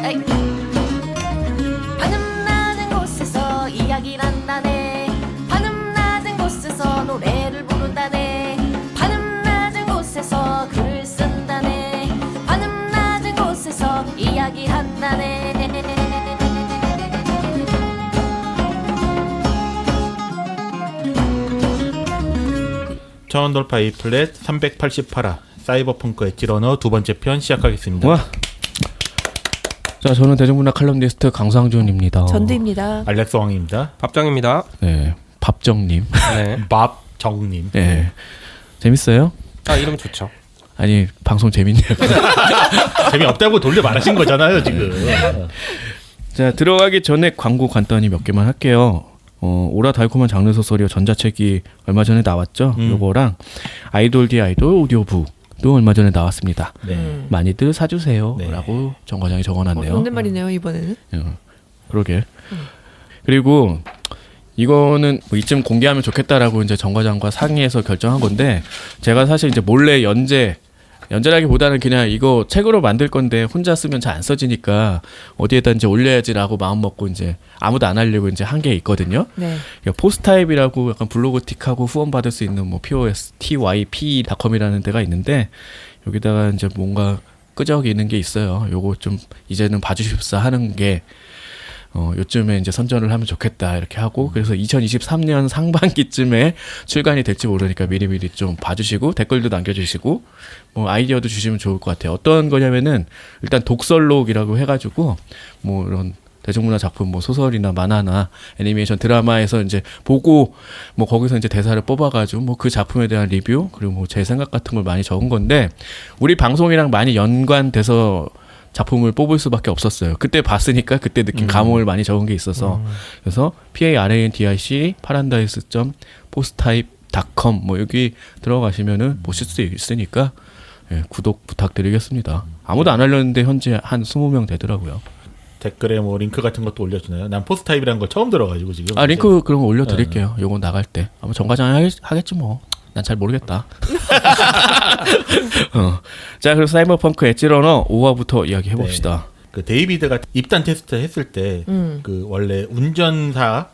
에이. 하늘 낮은 곳에서 이야기를 한다네. 하늘 낮은 곳에서 노래를 부른다네. 하늘 낮은 곳에서 글을 쓴다네. 하늘 낮은 곳에서 이야기한다네. 차원 돌파 A 플랫 388화 사이버펑크 엣지 러너 두 번째 편 시작하겠습니다. 와. 자, 저는 대중문화 칼럼니스트 강상준입니다. 전두입니다. 알렉스 왕입니다. 밥정입니다. 네, 밥정님. 네. 밥정님. 네, 재밌어요? 아, 이름 좋죠. 아니, 방송 재밌네요. 재미없다고 돌려 말하신 거잖아요 지금. 자, 들어가기 전에 광고 간단히 몇 개만 할게요. 오라 달콤한 장르 소설이요 전자책이 얼마 전에 나왔죠. 요거랑 아이돌 디 아이돌 오디오북도 얼마 전에 나왔습니다. 네. 많이들 사주세요라고 네. 정 과장이 적어놨네요. 존댓말이네요 이번에는. 그러게. 그리고 이거는 뭐 이쯤 공개하면 좋겠다라고 이제 정 과장과 상의해서 결정한 건데, 제가 사실 이제 몰래 연재라기보다는 그냥 이거 책으로 만들 건데 혼자 쓰면 잘 안 써지니까 어디에다 이제 올려야지라고 마음 먹고 이제 아무도 안 하려고 이제 한 게 있거든요. 네. 포스타입이라고 약간 블로그틱하고 후원 받을 수 있는 뭐 postyp.com이라는 데가 있는데, 여기다가 이제 뭔가 끄적이는 게 있어요. 요거 좀 이제는 봐주십사 하는 게 요쯤에 이제 선전을 하면 좋겠다 이렇게 하고, 그래서 2023년 상반기쯤에 출간이 될지 모르니까 미리미리 좀 봐주시고 댓글도 남겨주시고 뭐 아이디어도 주시면 좋을 것 같아요. 어떤 거냐면은 일단 독설록이라고 해가지고 뭐 이런 대중문화 작품 뭐 소설이나 만화나 애니메이션 드라마에서 이제 보고 뭐 거기서 이제 대사를 뽑아가지고 뭐 그 작품에 대한 리뷰 그리고 뭐 제 생각 같은 걸 많이 적은 건데, 우리 방송이랑 많이 연관돼서 작품을 뽑을 수밖에 없었어요. 그때 봤으니까 그때 느낀 감흥을 많이 적은 게 있어서. 그래서 PARANDIC paradise.posttype.com 뭐 여기 들어가시면은 보실 수 있으니까 구독 부탁드리겠습니다. 아무도 안 알렸는데 현재 한 20명 되더라고요. 댓글에 뭐 링크 같은 것도 올려주나요? 난 포스타입이라는 걸 처음 들어가지고 지금. 아, 링크 그런 거 올려드릴게요. 요거 나갈 때. 아마 정 과장이 하겠지 뭐. 난 잘 모르겠다. 자, 그래서 사이버펑크 엣지 러너 5화부터 이야기 해봅시다. 네. 그 데이비드가 입단 테스트 했을 때 그 원래 운전사의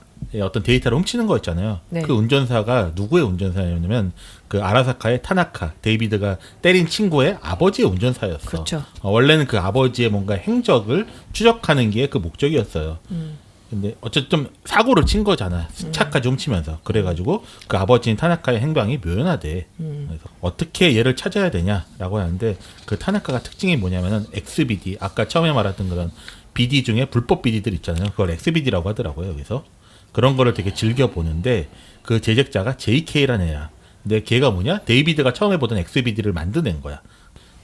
어떤 데이터를 훔치는 거였잖아요. 네. 그 운전사가 누구의 운전사였냐면 그 아라사카의 타나카, 데이비드가 때린 친구의 아버지의 운전사였어. 그렇죠. 원래는 그 아버지의 뭔가 행적을 추적하는 게 그 목적이었어요. 근데 어쨌든 사고를 친 거잖아. 차까지 훔치면서. 그래가지고 그 아버지인 타나카의 행방이 묘연하대. 그래서 어떻게 얘를 찾아야 되냐라고 하는데, 그 타나카가 특징이 뭐냐면은 XBD, 아까 처음에 말했던 그런 BD 중에 불법 BD들 있잖아요. 그걸 XBD라고 하더라고요. 여기서 그런 거를 되게 즐겨 보는데, 그 제작자가 JK라는 애야. 근데 걔가 뭐냐? 데이비드가 처음에 보던 XBD를 만드낸 거야.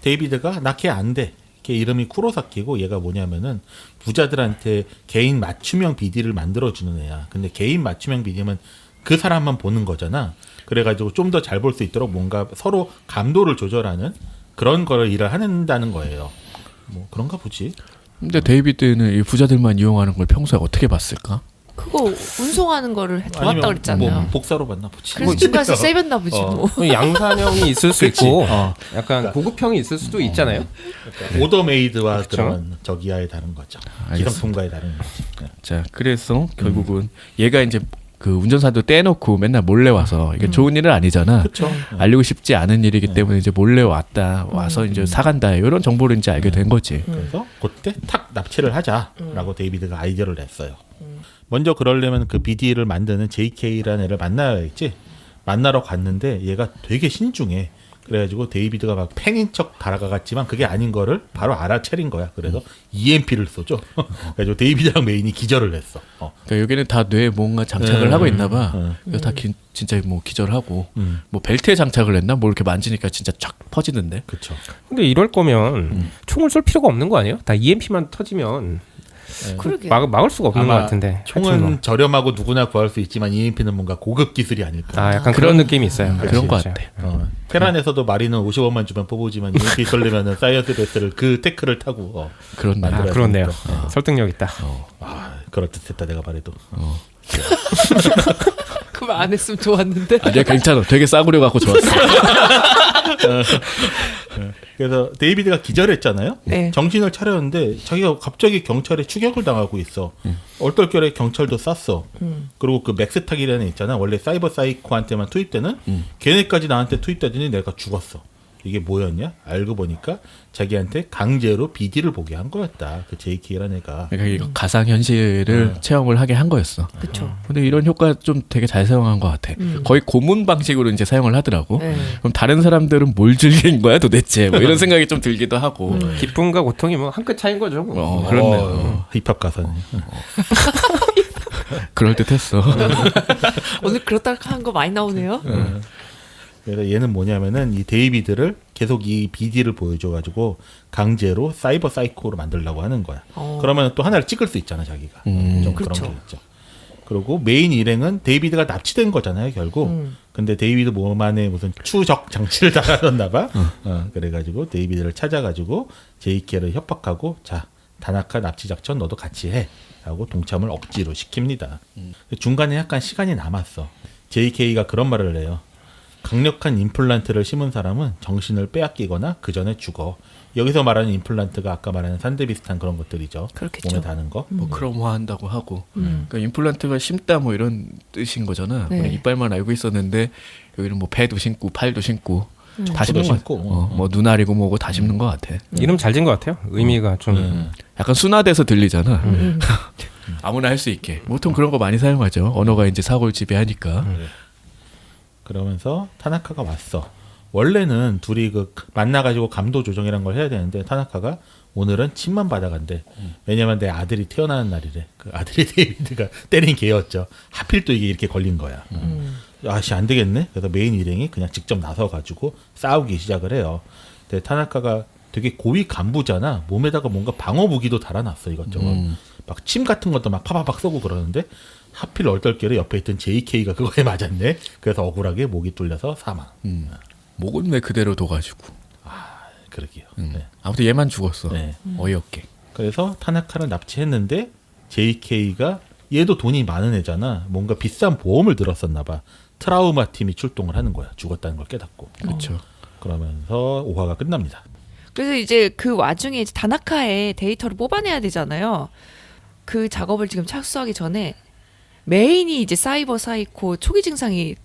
데이비드가 나 걔 안 돼. 걔 이름이 쿠로사키고, 얘가 뭐냐면은 부자들한테 개인 맞춤형 BD를 만들어주는 애야. 근데 개인 맞춤형 BD면 그 사람만 보는 거잖아. 그래가지고 좀 더 잘 볼 수 있도록 뭔가 서로 감도를 조절하는 그런 거를 일을 한다는 거예요. 뭐 그런가 보지. 근데 데이비드는 이 부자들만 이용하는 걸 평소에 어떻게 봤을까? 그거 운송하는 거를 도왔다 아니면 그랬잖아요. 뭐 복사로 봤나 보지. 그래서 중간에서 세변나 보지 뭐. 양산형이 있을 수 그치. 있고 약간 고급형이 있을 수도 있잖아요. 오더메이드와 그쵸? 그런 저기와의 다른 거죠. 기성품과의 다른 거지. 네. 자, 그래서 결국은 얘가 이제 그 운전사도 떼놓고 맨날 몰래 와서, 이게 좋은 일은 아니잖아. 그렇죠. 알리고 싶지 않은 일이기 때문에 이제 몰래 와서 이제 사간다 이런 정보를 이제 알게 된 거지. 그래서 그때 탁 납치를 하자라고 데이비드가 아이디어를 냈어요. 먼저 그러려면 그 BD를 만드는 JK라는 애를 만나야겠지. 만나러 갔는데 얘가 되게 신중해. 그래가지고 데이비드가 막 팬인 척 다가갔지만 그게 아닌 거를 바로 알아차린 거야. 그래서 EMP를 쏘죠. 그래가지고 데이비드랑 메인이 기절을 했어. 그러니까 여기는 다 뇌에 뭔가 장착을 하고 있나 봐. 그래서 다 진짜 뭐 기절하고 뭐 벨트에 장착을 했나? 뭐 이렇게 만지니까 진짜 쫙 퍼지는데. 그렇죠. 근데 이럴 거면 총을 쏠 필요가 없는 거 아니에요? 다 EMP만 터지면 그러게. 막을 수가 없는 것 아마 같은데. 총은 저렴하고 누구나 구할 수 있지만 EMP는 뭔가 고급 기술이 아닐까. 아, 약간 그런 느낌이 있어요. 그런 것 그렇죠. 같아. 테란에서도 마리는 50원만 주면 뽑으지만 EMP 쏠려면은 사이언스 베스를 그 테크를 타고 그런 날. 아, 그렇네요. 설득력 있다. 그렇듯했다 내가 말해도. 언급을 안 했으면 좋았는데. 아니야 괜찮아. 되게 싸구려 갖고 좋았어. 그래서 데이비드가 기절했잖아요. 네. 정신을 차렸는데 자기가 갑자기 경찰에 추격을 당하고 있어. 얼떨결에 경찰도 쐈어. 그리고 그 맥스탁이라는 애 있잖아. 원래 사이버 사이코한테만 투입되는 걔네까지 나한테 투입되더니 내가 죽었어. 이게 뭐였냐? 알고 보니까 자기한테 강제로 BD를 보게 한 거였다. 그 JK라는 애가. 그러니까 이거 가상 현실을 체험을 하게 한 거였어. 그렇죠. 근데 이런 효과 좀 되게 잘 사용한 것 같아. 거의 고문 방식으로 이제 사용을 하더라고. 네. 그럼 다른 사람들은 뭘 즐긴 거야 도대체? 뭐 이런 생각이 좀 들기도 하고. 기쁨과 고통이 뭐 한 끗 차이인 거죠. 그렇네요. 힙합 가사는. 그럴 듯했어. 오늘 그렇다 한 거 많이 나오네요. 그래서 얘는 뭐냐면은 이 데이비드를 계속 이 BD를 보여줘가지고 강제로 사이버 사이코로 만들려고 하는 거야. 그러면 또 하나를 찍을 수 있잖아 자기가. 좀 그렇죠. 그런 게 있죠. 그리고 메인 일행은 데이비드가 납치된 거잖아요 결국. 근데 데이비드 몸 안에 무슨 추적 장치를 달아놨나 봐. 그래가지고 데이비드를 찾아가지고 JK를 협박하고 자 다나카 납치 작전 너도 같이 해. 라고 동참을 억지로 시킵니다. 중간에 약간 시간이 남았어. JK가 그런 말을 해요. 강력한 임플란트를 심은 사람은 정신을 빼앗기거나 그 전에 죽어. 여기서 말하는 임플란트가 아까 말하는 산대 비슷한 그런 것들이죠. 그렇겠죠. 몸에 다는 거. 뭐 크롬화한다고 하고. 그러니까 임플란트가 심다 뭐 이런 뜻인 거잖아. 네. 우리 이빨만 알고 있었는데 여기는 뭐 배도 심고 팔도 심고 다 심는 거 심고. 뭐 눈알이고 뭐고 다 심는 것 같아. 이름 잘 지은 것 같아요. 의미가 좀 약간 순화돼서 들리잖아. 아무나 할 수 있게. 보통 그런 거 많이 사용하죠. 언어가 이제 사고를 지배하니까. 그러면서 타나카가 왔어. 원래는 둘이 그 만나가지고 감도 조정이란 걸 해야 되는데 타나카가 오늘은 침만 받아간대. 왜냐면 내 아들이 태어나는 날이래. 그 아들이 데이비드가 때린 개였죠. 하필 또 이게 이렇게 걸린 거야. 아씨 안 되겠네. 그래서 메인 일행이 그냥 직접 나서가지고 싸우기 시작을 해요. 근데 타나카가 되게 고위 간부잖아. 몸에다가 뭔가 방어 무기도 달아놨어 이것저것. 막 침 같은 것도 막 파바박 쏘고 그러는데 하필 얼떨결에 옆에 있던 JK가 그거에 맞았네. 그래서 억울하게 목이 뚫려서 사망. 목은 왜 그대로 둬가지고. 그러게요. 네. 아무튼 얘만 죽었어. 네. 어이없게. 그래서 타나카를 납치했는데 JK가 얘도 돈이 많은 애잖아. 뭔가 비싼 보험을 들었었나 봐. 트라우마 팀이 출동을 하는 거야. 죽었다는 걸 깨닫고. 그렇죠. 그러면서 5화가 끝납니다. 그래서 이제 그 와중에 이제 다나카의 데이터를 뽑아내야 되잖아요. 그 작업을 지금 착수하기 전에 메인이 이제 사이버 사이코 초기 증상이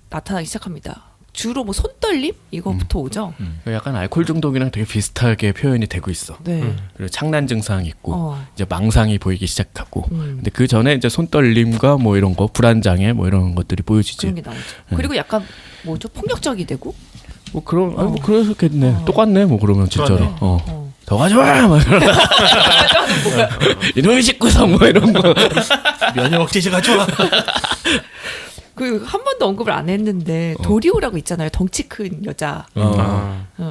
나타나기 시작합니다. 주로 뭐 손떨림 이거부터 오죠. 약간 알코올 중독이랑 되게 비슷하게 표현이 되고 있어. 네. 그리고 창난 증상이 있고 어. 이제 망상이 보이기 시작하고. 근데 그 전에 이제 손떨림과 뭐 이런 거 불안장애 뭐 이런 것들이 보여지지. 그런 게 나오죠. 그리고 약간 뭐죠 폭력적이 되고. 뭐 그런 아니 뭐 그러셨겠네. 똑같네 뭐 그러면 진짜로. 그러네. 더 가져와 막 이놈의 식구성 뭐 이런 거. 면역 억제제가 좋아. 그 한 번도 언급을 안 했는데 도리오라고 있잖아요. 덩치 큰 여자.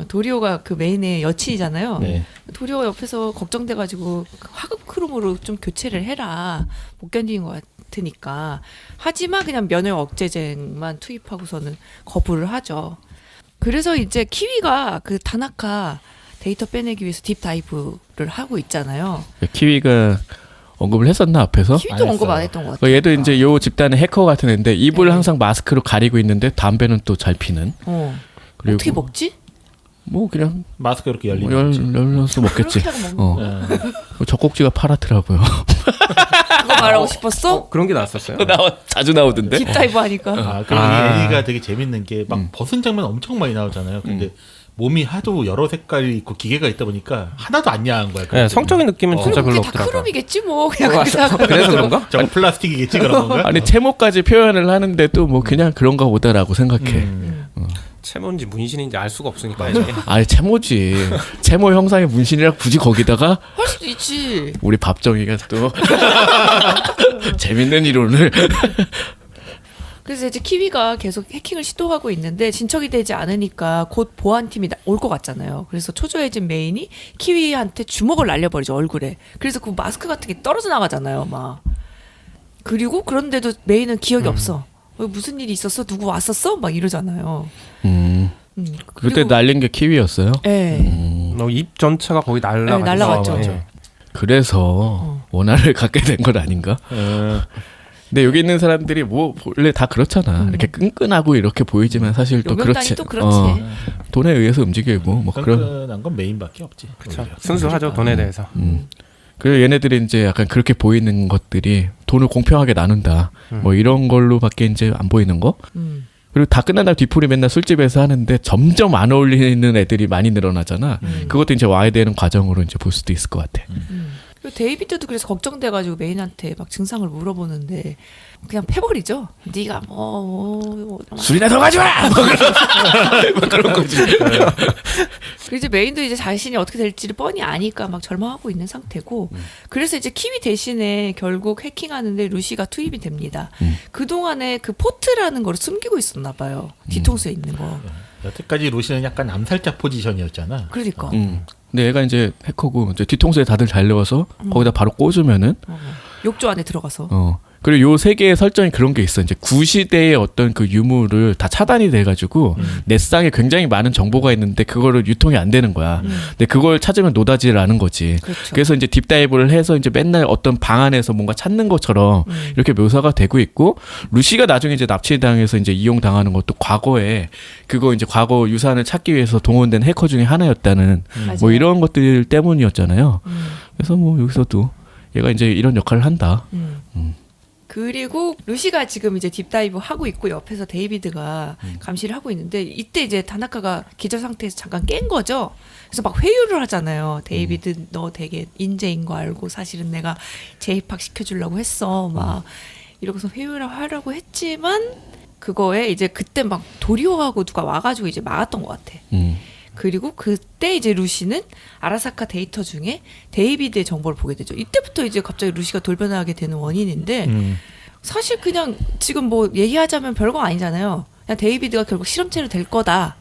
도리오가 그 메인의 여친이잖아요. 네. 도리오 옆에서 걱정돼가지고 화급 크롬으로 좀 교체를 해라. 못 견디는 것 같으니까. 하지만 그냥 면역 억제제만 투입하고서는 거부를 하죠. 그래서 이제 키위가 그 다나카 데이터 빼내기 위해서 딥다이브를 하고 있잖아요. 키위가 언급을 했었나 앞에서? 키위도 안 언급 안 했어요. 했던 것 같아요. 얘도 이제 요 집단의 해커 같은 애인데 입을 네. 항상 마스크로 가리고 있는데 담배는 또 잘 피는. 그리고 어떻게 먹지? 뭐 그냥 마스크 이렇게 열리는 거지. 열려서 먹겠지. 그렇게 하고 먹는 네. 젖꼭지가 파랗더라고요. 그거 말하고 싶었어? 그런 게 나왔었어요. 자주 나오던데. 딥다이브 하니까. 그리고 이 애니가 되게 재밌는 게 막 벗은 장면 엄청 많이 나오잖아요. 근데 몸이 하도 여러 색깔이 있고 기계가 있다 보니까 하나도 안 야한 거야. 네, 성적인 느낌은 진짜 그럼 별로 그게 다 없더라고요. 크롬이겠지 뭐 그냥 그렇게 생각하고. 그래서 그런가? 저거 플라스틱이겠지 그런 건가? 아니 채모까지 표현을 하는데 또 뭐 그냥 그런가 보다라고 생각해. 채모인지 문신인지 알 수가 없으니까. 이제. 아니 채모지. 채모 형상의 문신이라 굳이 거기다가 할 수도 있지. 우리 밥정이가 또 재밌는 이론을. 그래서 이제 키위가 계속 해킹을 시도하고 있는데 진척이 되지 않으니까 곧 보안팀이 올 것 같잖아요. 그래서 초조해진 메인이 키위한테 주먹을 날려버리죠 얼굴에. 그래서 그 마스크 같은 게 떨어져 나가잖아요 막. 그리고 그런데도 메인은 기억이 없어. 무슨 일이 있었어? 누구 왔었어? 막 이러잖아요. 그때 날린 게 키위였어요. 네. 입 전체가 거의 날라갔죠. 날라갔죠. 예. 그래서 원한을 갖게 된 건 아닌가? 근데 여기 있는 사람들이 뭐 원래 다 그렇잖아. 이렇게 끈끈하고 이렇게 보이지만 사실 또 요명단이 그렇지. 또 그렇지. 돈에 의해서 움직이고 뭐 그런. 끈끈한 건 메인밖에 없지. 그렇죠. 오히려. 순수하죠 돈에 대해서. 그래서 얘네들이 이제 약간 그렇게 보이는 것들이 돈을 공평하게 나눈다. 뭐 이런 걸로밖에 이제 안 보이는 거. 그리고 다 끝난 날 뒤풀이 맨날 술집에서 하는데 점점 안 어울리는 애들이 많이 늘어나잖아. 그것도 이제 와야 되는 과정으로 이제 볼 수도 있을 것 같아. 그리고 데이비드도 그래서 걱정돼가지고 메인한테 막 증상을 물어보는데 그냥 패버리죠. 네가 술이나 더 가져와. 뭐 그런 거지. 그리고 이제 메인도 이제 자신이 어떻게 될지를 뻔히 아니까 막 절망하고 있는 상태고 그래서 이제 키위 대신에 결국 해킹하는데 루시가 투입이 됩니다. 그동안에 그 포트라는 걸 숨기고 있었나 봐요. 뒤통수에 있는 거. 여태까지 루시는 약간 암살자 포지션이었잖아. 그러니까. 근데 얘가 이제 해커고 이제 뒤통수에 다들 달려와서 거기다 바로 꽂으면은 욕조 안에 들어가서. 그리고 요 세 개의 설정이 그런 게 있어. 이제 구시대의 어떤 그 유물을 다 차단이 돼가지고 넷상에 굉장히 많은 정보가 있는데 그거를 유통이 안 되는 거야. 근데 그걸 찾으면 노다지라는 거지. 그렇죠. 그래서 이제 딥다이브를 해서 이제 맨날 어떤 방 안에서 뭔가 찾는 것처럼 이렇게 묘사가 되고 있고 루시가 나중에 이제 납치당해서 이제 이용당하는 것도 과거에 그거 이제 과거 유산을 찾기 위해서 동원된 해커 중에 하나였다는 뭐 맞아요. 이런 것들 때문이었잖아요. 그래서 뭐 여기서도 얘가 이제 이런 역할을 한다. 그리고 루시가 지금 이제 딥다이브 하고 있고 옆에서 데이비드가 감시를 하고 있는데 이때 이제 다나카가 기절 상태에서 잠깐 깬 거죠. 그래서 막 회유를 하잖아요. 데이비드 너 되게 인재인 거 알고 사실은 내가 재입학 시켜주려고 했어. 막 이러고서 회유를 하려고 했지만 그거에 이제 그때 막 도리오하고 누가 와가지고 이제 막았던 것 같아. 그리고 그때 이제 루시는 아라사카 데이터 중에 데이비드의 정보를 보게 되죠. 이때부터 이제 갑자기 루시가 돌변하게 되는 원인인데 사실 그냥 지금 뭐 얘기하자면 별거 아니잖아요. 그냥 데이비드가 결국 실험체로 될 거다.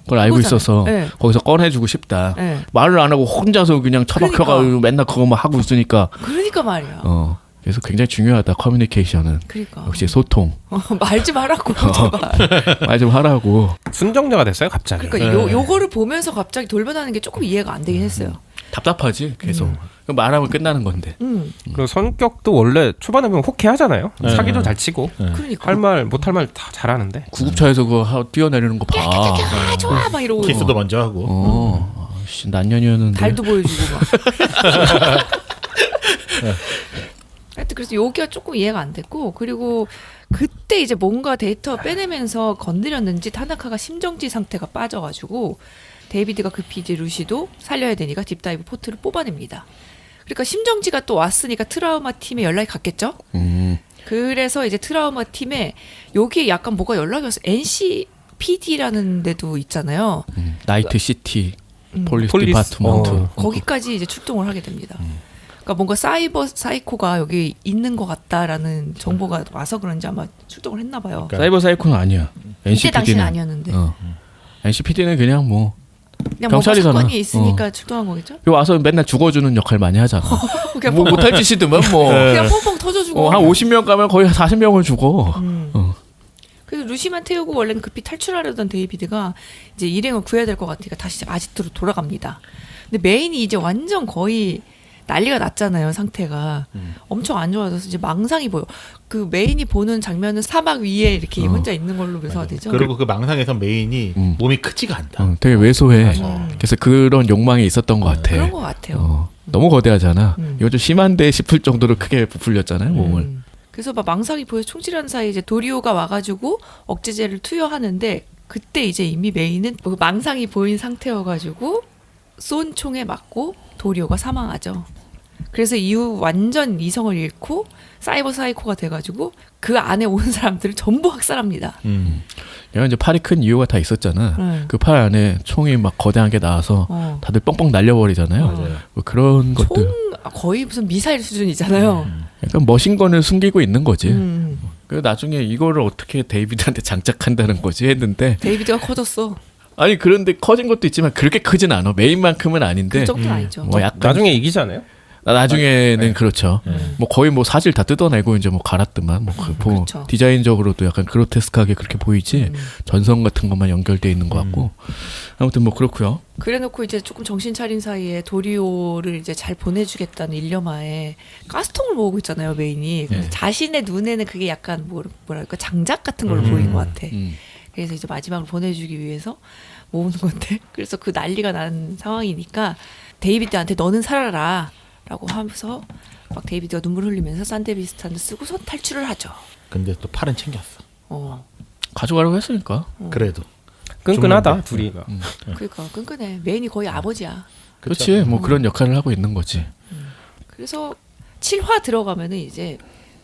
그걸 알고 그거잖아요. 있어서 네. 거기서 꺼내주고 싶다. 네. 말을 안 하고 혼자서 그냥 처박혀가지고 그러니까. 맨날 그거만 하고 있으니까. 그러니까 말이야. 그래서 굉장히 중요하다. 커뮤니케이션은. 그러니까. 역시 소통. 말 좀 하라고 제발. 말 좀 하라고. 순정자가 됐어요 갑자기. 그러니까 요거를 보면서 갑자기 돌변하는 게 조금 이해가 안 되긴 했어요. 답답하지 계속. 그럼 말하면 끝나는 건데. 그리고 성격도 원래 초반에 보면 호쾌하잖아요. 사기도 잘 치고 그러니까. 할 말 못할 말 다 잘하는데. 구급차에서 그거 뛰어내리는 거 봐. 아 좋아 막 이러고. 키스도 먼저 하고. 난년이었는데. 달도 보여주고 막. 하여튼 그래서 여기가 조금 이해가 안 됐고 그리고 그때 이제 뭔가 데이터 빼내면서 건드렸는지 타나카가 심정지 상태가 빠져가지고 데이비드가 급히 이제 루시도 살려야 되니까 딥다이브 포트를 뽑아냅니다. 그러니까 심정지가 또 왔으니까 트라우마 팀에 연락이 갔겠죠? 그래서 이제 트라우마 팀에 여기에 약간 뭐가 연락이 왔어요. NCPD라는 데도 있잖아요. 나이트 시티 폴리스 폴리스. 디파트먼트. 거기까지 이제 출동을 하게 됩니다. 그러니까 뭔가 사이버 사이코가 여기 있는 것 같다라는 정보가 와서 그런지 아마 출동을 했나 봐요. 그러니까 사이버 사이코는 아니야. 이때 당시는 NCPD는 아니었는데 NCPD는 그냥 뭐 그냥 경찰이잖아. 뭔가 사건이 있으니까 출동한 거겠죠? 여기 와서 맨날 죽어주는 역할 많이 하잖아. 그냥, 뭐 못할 짓이더만 뭐. 그냥 뻥뻥 터져주고 한 50명 가면 거의 40명을 죽어. 그래서 루시만 태우고 원래는 급히 탈출하려던 데이비드가 이제 일행을 구해야 될 것 같으니까 다시 아지트로 돌아갑니다. 근데 메인이 이제 완전 거의 난리가 났잖아요. 상태가 엄청 안 좋아져서 이제 망상이 보여. 그 메인이 보는 장면은 사막 위에 이렇게 혼자 있는 걸로 묘사가 되죠. 그리고 그 망상에서 메인이 몸이 크지가 않다. 되게 왜소해. 그래서 그런 욕망이 있었던 것 같아. 그런 것 같아요. 너무 거대하잖아. 이거 좀 심한데 싶을 정도로 크게 부풀렸잖아요, 몸을. 그래서 막 망상이 보여 총질하는 사이에 이제 도리오가 와가지고 억제제를 투여하는데 그때 이제 이미 메인은 그 망상이 보인 상태여가지고 쏜 총에 맞고 도리오가 사망하죠. 그래서 이후 완전 이성을 잃고 사이버 사이코가 돼가지고 그 안에 온 사람들을 전부 학살합니다. 얘가 이제 팔이 큰 이유가 다 있었잖아. 그 팔 안에 총이 막 거대한 게 나와서 다들 뻥뻥 날려버리잖아요. 뭐 그런 것들. 총 거의 무슨 미사일 수준이잖아요. 약간 머신건을 숨기고 있는 거지. 그래서 나중에 이거를 어떻게 데이비드한테 장착한다는 거지 했는데 데이비드가 커졌어. 아니 그런데 커진 것도 있지만 그렇게 크진 않아. 메인만큼은 아닌데 그 정도는 아니죠. 뭐 약간 나중에 이기잖아요. 나중에는 그렇죠. 뭐 거의 뭐 사실 다 뜯어내고 이제 뭐 갈았더만 그렇죠. 디자인적으로도 약간 그로테스크하게 그렇게 보이지 전선 같은 것만 연결돼 있는 것 같고 아무튼 뭐 그렇고요. 그래놓고 이제 조금 정신 차린 사이에 도리오를 이제 잘 보내주겠다는 일념하에 가스통을 모으고 있잖아요, 메인이. 근데 자신의 눈에는 그게 약간 뭐랄까 장작 같은 걸로 보이는 것 같아. 그래서 이제 마지막으로 보내주기 위해서 모으는 건데, 그래서 그 난리가 난 상황이니까 데이비드한테 너는 살아라 라고 하면서 막 데이비드가 눈물 흘리면서 산데비스탄을 쓰고서 탈출을 하죠. 근데 또 팔은 챙겼어. 가져가려고 했으니까. 그래도 끈끈하다 죽는데. 둘이. 그러니까 끈끈해. 메인이 거의 아버지야. 그렇지. 뭐 그런 역할을 하고 있는 거지. 그래서 7화 들어가면은 이제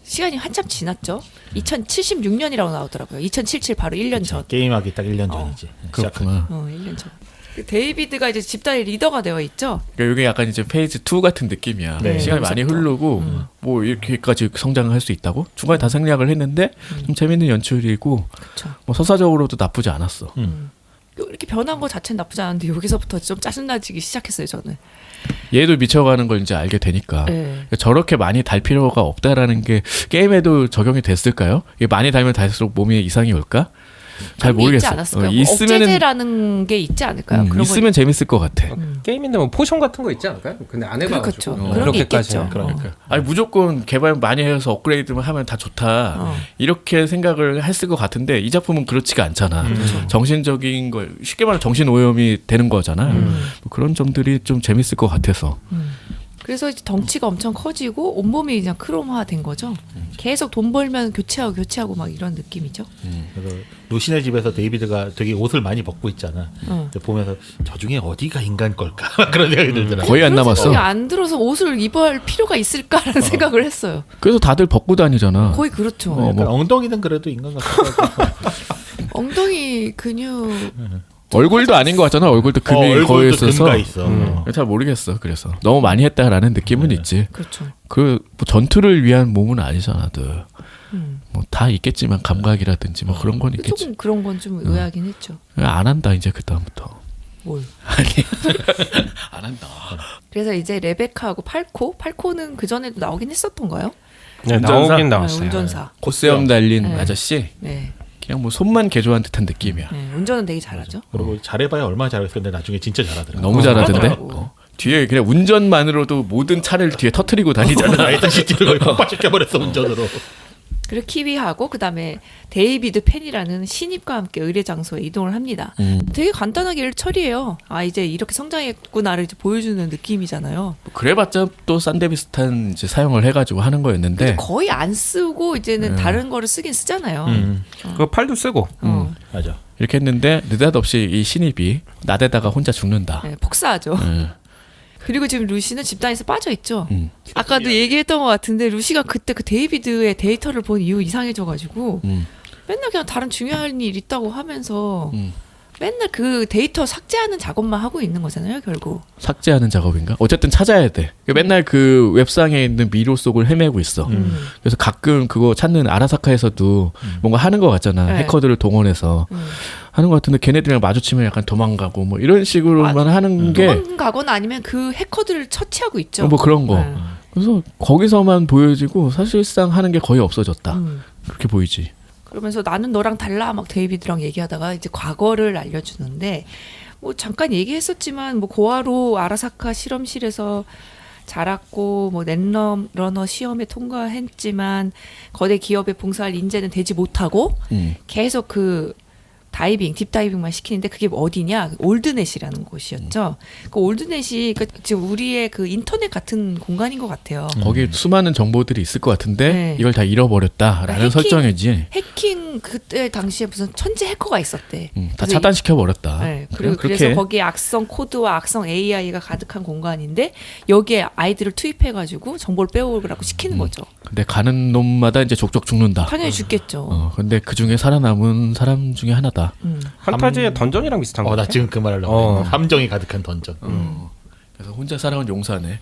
시간이 한참 지났죠. 2076년이라고 나오더라고요. 2077 바로 1년 전. 게임하기 딱 1년 전이지. 그렇구나. 1년 전. 그 데이비드가 이제 집단의 리더가 되어 있죠. 그러니까 이게 약간 이제 페이즈 2 같은 느낌이야. 네. 시간이 많이 흐르고 뭐 이렇게까지 성장할 수 있다고? 중간에 다 생략을 했는데 좀 재밌는 연출이고 그렇죠. 뭐 서사적으로도 나쁘지 않았어. 이렇게 변한 거 자체는 나쁘지 않은데 여기서부터 좀 짜증나지기 시작했어요, 저는. 얘도 미쳐가는 걸 이제 알게 되니까 네. 그러니까 저렇게 많이 달 필요가 없다라는 게 게임에도 적용이 됐을까요? 이게 많이 달면 달수록 몸에 이상이 올까? 잘 있지 모르겠어. 않았을까요? 뭐 있으면은 억제제라는 게 있지 않을까요? 그런 있으면 재밌을 것 같아. 게임인데 뭐 포션 같은 거 있지 않을까요? 근데 안 해봐가지고. 그렇죠. 그런 게 있겠죠. 그러니까. 아니 무조건 개발 많이 해서 업그레이드만 하면 다 좋다 이렇게 생각을 했을 것 같은데 이 작품은 그렇지가 않잖아. 정신적인 거 쉽게 말하면 정신 오염이 되는 거잖아. 뭐 그런 점들이 좀 재밌을 것 같아서. 그래서 이제 덩치가 엄청 커지고 온몸이 그냥 크롬화 된 거죠. 계속 돈 벌면 교체하고 막 이런 느낌이죠. 그래서 루시네 집에서 데이비드가 되게 옷을 많이 벗고 있잖아. 근데 보면서 저 중에 어디가 인간 걸까 그런 생각이 들더라고. 거의 안 그런 남았어. 생각이 안 들어서 옷을 입어야 할 필요가 있을까라는 생각을 했어요. 그래서 다들 벗고 다니잖아. 거의 그렇죠. 약간 엉덩이는 그래도 인간 같고. 엉덩이 근육 얼굴도 아닌 것 같잖아. 얼굴도 금이 거의 얼굴도 있어서 금가 있어. 잘 모르겠어. 그래서 너무 많이 했다라는 느낌은 있지. 그렇죠. 그 뭐 전투를 위한 몸은 아니잖아. 뭐 다 있겠지만 감각이라든지 뭐 그런 건 있겠지. 조금 그런 건 좀 의아하긴 했죠. 안 한다 이제 그 다음부터. 뭘? 아니 안 한다. 그래서 이제 레베카하고 팔코는 그 전에도 나오긴 했었던가요? 네, 운전사? 나오긴 네, 나왔어요. 운전사. 코스염 달린 네. 아저씨. 네. 그냥 뭐 손만 개조한 듯한 느낌이야. 네. 운전은 되게 잘하죠. 그리고 잘해봐야 얼마나 잘했어. 근데 나중에 진짜 잘하더라고. 너무 잘하던데. 그러더라고. 뒤에 그냥 운전만으로도 모든 차를 뒤에 터트리고 다니잖아. 나이트 시티를 거의 폭파시켜버렸어 운전으로. 그리고 키위하고 그다음에 데이비드 펜이라는 신입과 함께 의뢰 장소에 이동을 합니다. 되게 간단하게 일 처리해요. 아 이제 이렇게 성장했구나를 이제 보여주는 느낌이잖아요. 그래봤자 또 산데비스탄 이제 사용을 해가지고 하는 거였는데 근데 거의 안 쓰고 이제는 다른 거를 쓰긴 쓰잖아요. 그 팔도 쓰고. 맞아. 이렇게 했는데 느닷없이 이 신입이 나대다가 혼자 죽는다. 네, 폭사하죠. 그리고 지금 루시는 집단에서 빠져 있죠. 아까도 얘기했던 것 같은데 루시가 그때 그 데이비드의 데이터를 본 이후 이상해져가지고 맨날 그냥 다른 중요한 일 있다고 하면서 맨날 그 데이터 삭제하는 작업만 하고 있는 거잖아요, 결국. 삭제하는 작업인가? 어쨌든 찾아야 돼. 맨날 그 웹상에 있는 미로 속을 헤매고 있어. 그래서 가끔 그거 찾는 아라사카에서도 뭔가 하는 것 같잖아. 네. 해커들을 동원해서 하는 것 같은데 걔네들이랑 마주치면 약간 도망가고 뭐 이런 식으로만 하는 게 도망가거나 아니면 그 해커들을 처치하고 있죠. 뭐 그런 거. 네. 그래서 거기서만 보여지고 사실상 하는 게 거의 없어졌다. 그렇게 보이지. 그러면서 나는 너랑 달라 막 데이비드랑 얘기하다가 이제 과거를 알려주는데 뭐 잠깐 얘기했었지만 뭐 고아로 아라사카 실험실에서 자랐고 뭐 넷러너 시험에 통과했지만 거대 기업에 봉사할 인재는 되지 못하고 계속 그 다이빙, 딥다이빙만 시키는데 그게 어디냐? 올드넷이라는 곳이었죠. 그 올드넷이 그 지금 우리의 그 인터넷 같은 공간인 것 같아요. 거기에 수많은 정보들이 있을 것 같은데 네. 이걸 다 잃어버렸다라는 해킹- 설정이지. 해킹 그때 당시에 무슨 천재 해커가 있었대. 다 그래서 차단시켜 버렸다. 네, 그리고 그래서 거기에 악성 코드와 악성 AI가 가득한 공간인데 여기에 아이들을 투입해가지고 정보를 빼오라고 시키는 거죠. 근데 가는 놈마다 이제 족족 죽는다. 당연히 죽겠죠. 근데 그 중에 살아남은 사람 중에 하나다. 판타지의 던전이랑 비슷한 거 나 같아. 지금 그 말 하려고 어. 했는데. 함정이 가득한 던전. 그래서 혼자 살아온 용사네.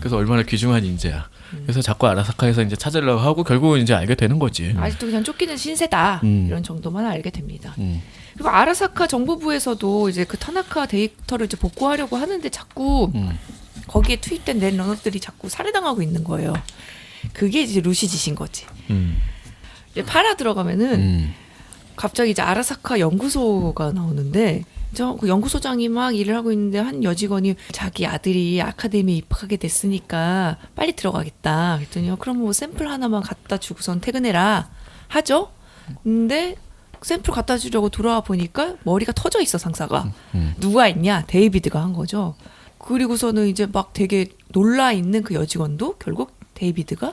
그래서 얼마나 귀중한 인재야. 그래서 자꾸 아라사카에서 이제 찾으려고 하고 결국은 이제 알게 되는 거지. 아직도 그냥 쫓기는 신세다 이런 정도만 알게 됩니다. 음. 그리고 아라사카 정보부에서도 이제 그 타나카 데이터를 이제 복구하려고 하는데 자꾸 거기에 투입된 넷러너들이 자꾸 살해당하고 있는 거예요. 그게 이제 루시 짓인 거지. 이제 파라 들어가면은 갑자기 이제 아라사카 연구소가 나오는데 그 연구소장이 막 일을 하고 있는데 한 여직원이 자기 아들이 아카데미에 입학하게 됐으니까 빨리 들어가겠다. 그랬더니 그럼 뭐 샘플 하나만 갖다 주고선 퇴근해라 하죠. 근데 샘플 갖다 주려고 돌아와 보니까 머리가 터져 있어 상사가. 누가 있냐? 데이비드가 한 거죠. 그리고서는 이제 막 되게 놀라 있는 그 여직원도 결국 데이비드가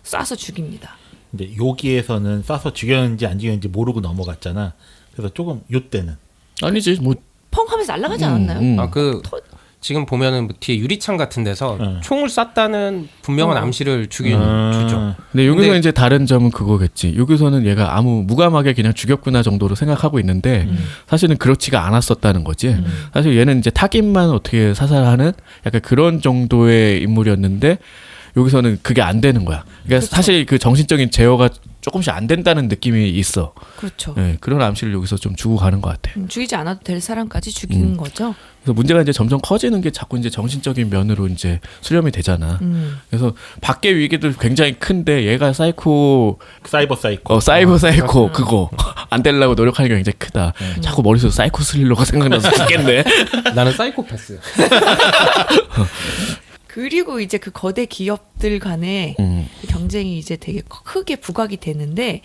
쏴서 죽입니다. 근데 여기에서는 쏴서 죽였는지 안 죽였는지 모르고 넘어갔잖아. 그래서 조금 요때는 아니지 뭐 펑 하면서 날아가지 않았나요? 아 그 지금 보면은 뭐 뒤에 유리창 같은 데서 총을 쐈다는 분명한 암시를 주긴 주죠. 근데 여기서 근데- 이제 다른 점은 그거겠지. 여기서는 얘가 아무 무감하게 그냥 죽였구나 정도로 생각하고 있는데 사실은 그렇지가 않았었다는 거지. 사실 얘는 이제 타깃만 어떻게 사살하는 약간 그런 정도의 인물이었는데 여기서는 그게 안 되는 거야. 그러니까 그렇죠. 사실 그 정신적인 제어가 조금씩 안 된다는 느낌이 있어. 그렇죠. 네, 그런 암시를 여기서 좀 주고 가는 것 같아. 죽이지 않아도 될 사람까지 죽이는 거죠. 그래서 문제가 이제 점점 커지는 게 자꾸 이제 정신적인 면으로 이제 수렴이 되잖아. 그래서 밖의 위기도 굉장히 큰데 얘가 사이코 사이버 사이코. 사이버 사이코 그거 안 되려고 노력하는 게 굉장히 크다. 자꾸 머릿속에 사이코 스릴러가 생각나서 죽겠네. 나는 사이코패스. 그리고 이제 그 거대 기업들 간의 그 경쟁이 이제 되게 크게 부각이 되는데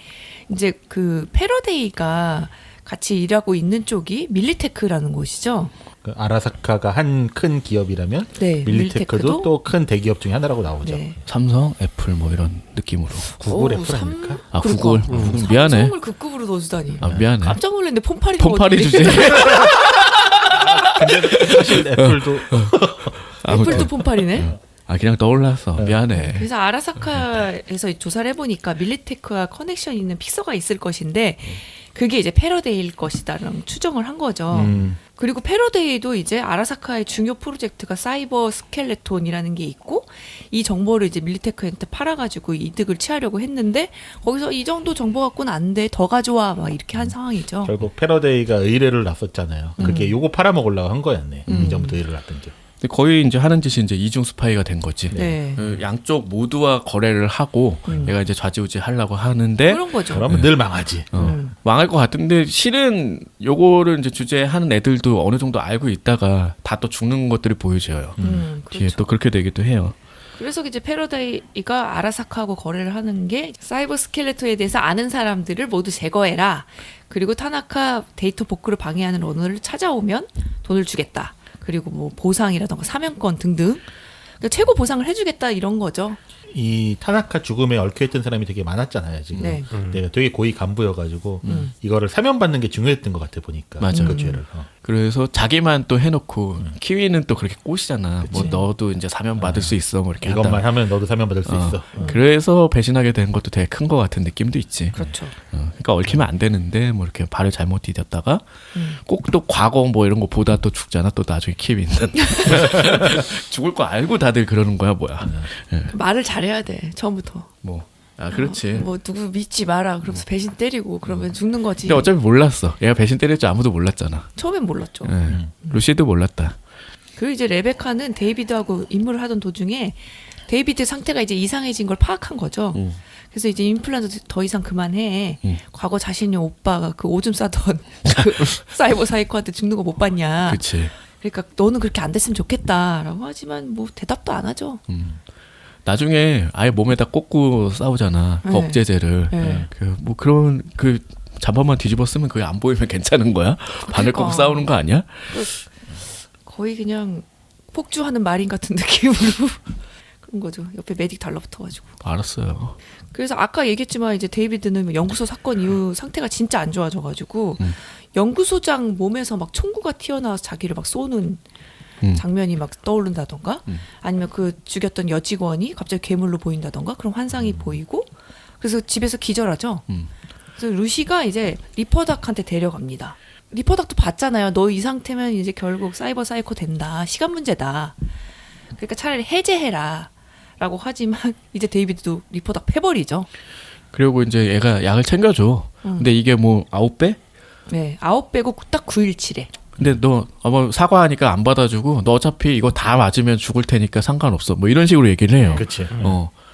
이제 그 패러데이가 같이 일하고 있는 쪽이 밀리테크라는 곳이죠. 그 아라사카가 한 큰 기업이라면 네, 밀리테크도 또 큰 대기업 중에 하나라고 나오죠. 네. 삼성, 애플 뭐 이런 느낌으로. 구글 어우, 애플 아닙니까? 아 그러니까. 구글 미안해. 삼성을 그 급으로 넣어주다니. 아 미안해. 깜짝 놀랐는데 폰팔이 폰팔이 주제. 사실 애플도 애플도 폰팔이네. 아 그냥 떠올랐어. 미안해. 그래서 아라사카에서 조사를 해보니까 밀리테크와 커넥션 있는 픽서가 있을 것인데 그게 이제 패러데이일 것이다라는 추정을 한 거죠. 그리고 패러데이도 이제 아라사카의 중요 프로젝트가 사이버 스켈레톤이라는 게 있고 이 정보를 이제 밀리테크한테 팔아가지고 이득을 취하려고 했는데 거기서 이 정도 정보 갖고는 안 돼. 더 가져와. 막 이렇게 한 상황이죠. 결국 패러데이가 의뢰를 놨었잖아요. 그게 요거 팔아먹으려고 한 거였네. 이전부터 의뢰를 놨던 게. 근데 거의 이제 하는 짓이 이제 이중 스파이가 된 거지. 네. 그 양쪽 모두와 거래를 하고 얘가 이제 좌지우지 하려고 하는데 그런 거죠. 그러면 늘 망하지. 망할 것 같은데 실은 요거를 이제 주제하는 애들도 어느 정도 알고 있다가 다 또 죽는 것들이 보여져요. 뒤에 그렇죠. 또 그렇게 되기도 해요. 그래서 이제 패러데이가 아라사카하고 거래를 하는 게 사이버 스켈레톤에 대해서 아는 사람들을 모두 제거해라. 그리고 타나카 데이터 복구를 방해하는 언어를 찾아오면 돈을 주겠다. 그리고 뭐 보상이라던가 사면권 등등. 그러니까 최고 보상을 해주겠다 이런 거죠. 이 타나카 죽음에 얽혀있던 사람이 되게 많았잖아요. 지금. 네. 내가 되게 고위 간부여가지고 이거를 사면받는 게 중요했던 것 같아 보니까. 맞아. 그 죄를. 그래서 자기만 또 해놓고 키위는 또 그렇게 꼬시잖아. 뭐 너도 이제 사면 받을 수 있어. 뭐 이렇게 이것만 하다. 하면 너도 사면받을 수 있어. 그래서 배신하게 된 것도 되게 큰 것 같은 느낌도 있지. 그렇죠. 그러니까 얽히면 안 되는데 뭐 이렇게 발을 잘못 디뎠다가 꼭 또 과거 뭐 이런 거 보다 또 죽잖아. 또 나중에 키위는 죽을 거 알고 다들 그러는 거야 뭐야. 말을 잘해야 돼. 처음부터. 뭐. 아 그렇지. 뭐 누구 믿지 마라. 그러면서 배신 때리고 그러면 죽는 거지. 근데 어차피 몰랐어. 얘가 배신 때릴 줄 아무도 몰랐잖아. 처음엔 몰랐죠. 루시도 몰랐다. 그리고 이제 레베카는 데이비드하고 임무를 하던 도중에 데이비드 상태가 이제 이상해진 걸 파악한 거죠. 그래서 이제 임플란트 더 이상 그만해. 과거 자신의 오빠가 그 오줌 싸던 그 사이버 사이코한테 죽는 거 못 봤냐. 그렇지. 그러니까 너는 그렇게 안 됐으면 좋겠다라고 하지만 뭐 대답도 안 하죠. 나중에 아예 몸에다 꽂고 싸우잖아. 그 네. 억제제를. 네. 그 뭐 그런 그 잠바만 뒤집어 쓰면 그게 안 보이면 괜찮은 거야? 바늘 꽂고 그러니까. 싸우는 거 아니야? 거의 그냥 폭주하는 마린 같은 느낌으로 그런 거죠. 옆에 메딕 달라붙어가지고. 알았어요. 그래서 아까 얘기했지만 이제 데이비드는 연구소 사건 이후 상태가 진짜 안 좋아져가지고 연구소장 몸에서 막 총구가 튀어나와서 자기를 막 쏘는 장면이 막 떠오른다던가 아니면 그 죽였던 여직원이 갑자기 괴물로 보인다던가 그런 환상이 보이고 그래서 집에서 기절하죠. 그래서 루시가 이제 리퍼닥한테 데려갑니다. 리퍼닥도 봤잖아요. 너 이 상태면 이제 결국 사이버 사이코 된다. 시간 문제다. 그러니까 차라리 해제해라. 라고 하지만 이제 데이비드도 리퍼닥 패버리죠. 그리고 이제 얘가 약을 챙겨줘. 근데 이게 뭐 9배? 네, 9 빼고 딱 9일치래. 근데 너 뭐 사과하니까 안 받아주고 너 어차피 이거 다 맞으면 죽을 테니까 상관없어. 뭐 이런 식으로 얘기를 해요. 그치.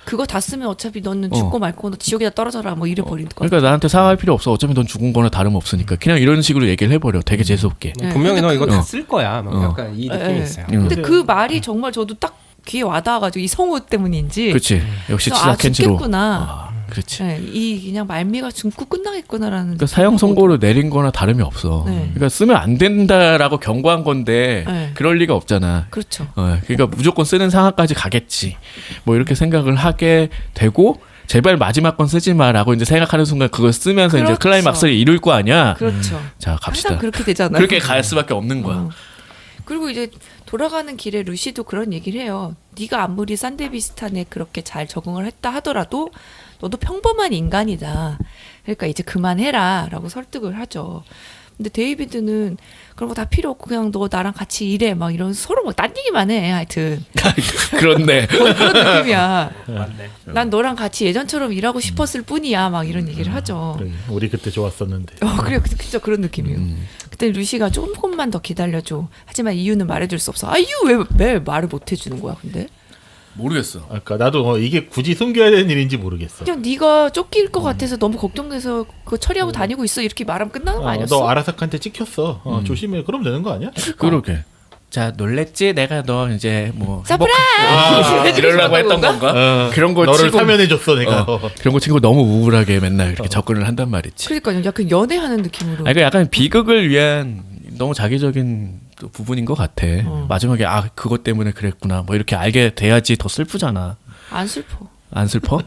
그거 다 쓰면 어차피 너는 죽고 말고 너 지옥에다 떨어져라 뭐 이래 버리는 거. 그러니까 나한테 사과할 필요 없어. 어차피 넌 죽은 거나 다름없으니까. 그냥 이런 식으로 얘기를 해버려. 되게 재수없게. 네. 분명히 너 이거 어. 다 쓸 거야. 막 약간 이 느낌이 네. 있어요. 근데 그 말이 정말 저도 딱 귀에 와닿아가지고 이 성우 때문인지. 그렇지. 역시 그래서 치사 켄지로. 죽겠구나. 그렇지. 네, 이 그냥 말미가 죽고 끝나겠구나라는. 그러니까 사형 선고를 내린 거나 다름이 없어. 네. 그러니까 쓰면 안 된다라고 경고한 건데 네. 그럴 리가 없잖아. 그렇죠. 그러니까 무조건 쓰는 상황까지 가겠지. 뭐 이렇게 생각을 하게 되고 제발 마지막 건 쓰지 마라고 이제 생각하는 순간 그걸 쓰면서 이제 그렇죠. 클라이막스를 이룰 거 아니야. 그렇죠. 자 갑시다. 항상 그렇게 되잖아요. 그렇게 갈 수밖에 없는 거야. 어. 그리고 이제 돌아가는 길에 루시도 그런 얘기를 해요. 네가 아무리 산데비스탄에 그렇게 잘 적응을 했다 하더라도 너도 평범한 인간이다. 그러니까 이제 그만해라라고 설득을 하죠. 근데 데이비드는 그런 거 다 필요 없고 그냥 너 나랑 같이 일해 막 이런 서로 막 딴 얘기만 해. 하여튼 그렇네. 그런 느낌이야. 맞네. 난 너랑 같이 예전처럼 일하고 싶었을 뿐이야. 막 이런 얘기를 하죠. 그래, 우리 그때 좋았었는데. 그래, 그죠 그런 느낌이에요. 그때 루시가 조금만 더 기다려줘. 하지만 이유는 말해줄 수 없어. 아 이유 왜 말을 못 해주는 거야? 근데 모르겠어. 아까 나도 이게 굳이 숨겨야 되는 일인지 모르겠어. 그냥 네가 쫓길 것 같아서 너무 걱정돼서 그거 처리하고 다니고 있어 이렇게 말하면 끝나는 거 아니었어? 너 아라사카한테 찍혔어. 조심해. 그럼 되는 거 아니야? 그러게. 자 놀랬지? 내가 너 이제 뭐 서프라이즈! 이러려고 했던 건가? 그런 걸 너를 치고 사면해줬어 내가. 그런 거 치고 너무 우울하게 맨날 이렇게 접근을 한단 말이지. 그러니까요. 약간 연애하는 느낌으로. 아니, 그 약간 비극을 위한 너무 자기적인 또 부분인 것 같아. 마지막에 아 그것 때문에 그랬구나. 뭐 이렇게 알게 돼야지 더 슬프잖아. 안 슬퍼. 안 슬퍼?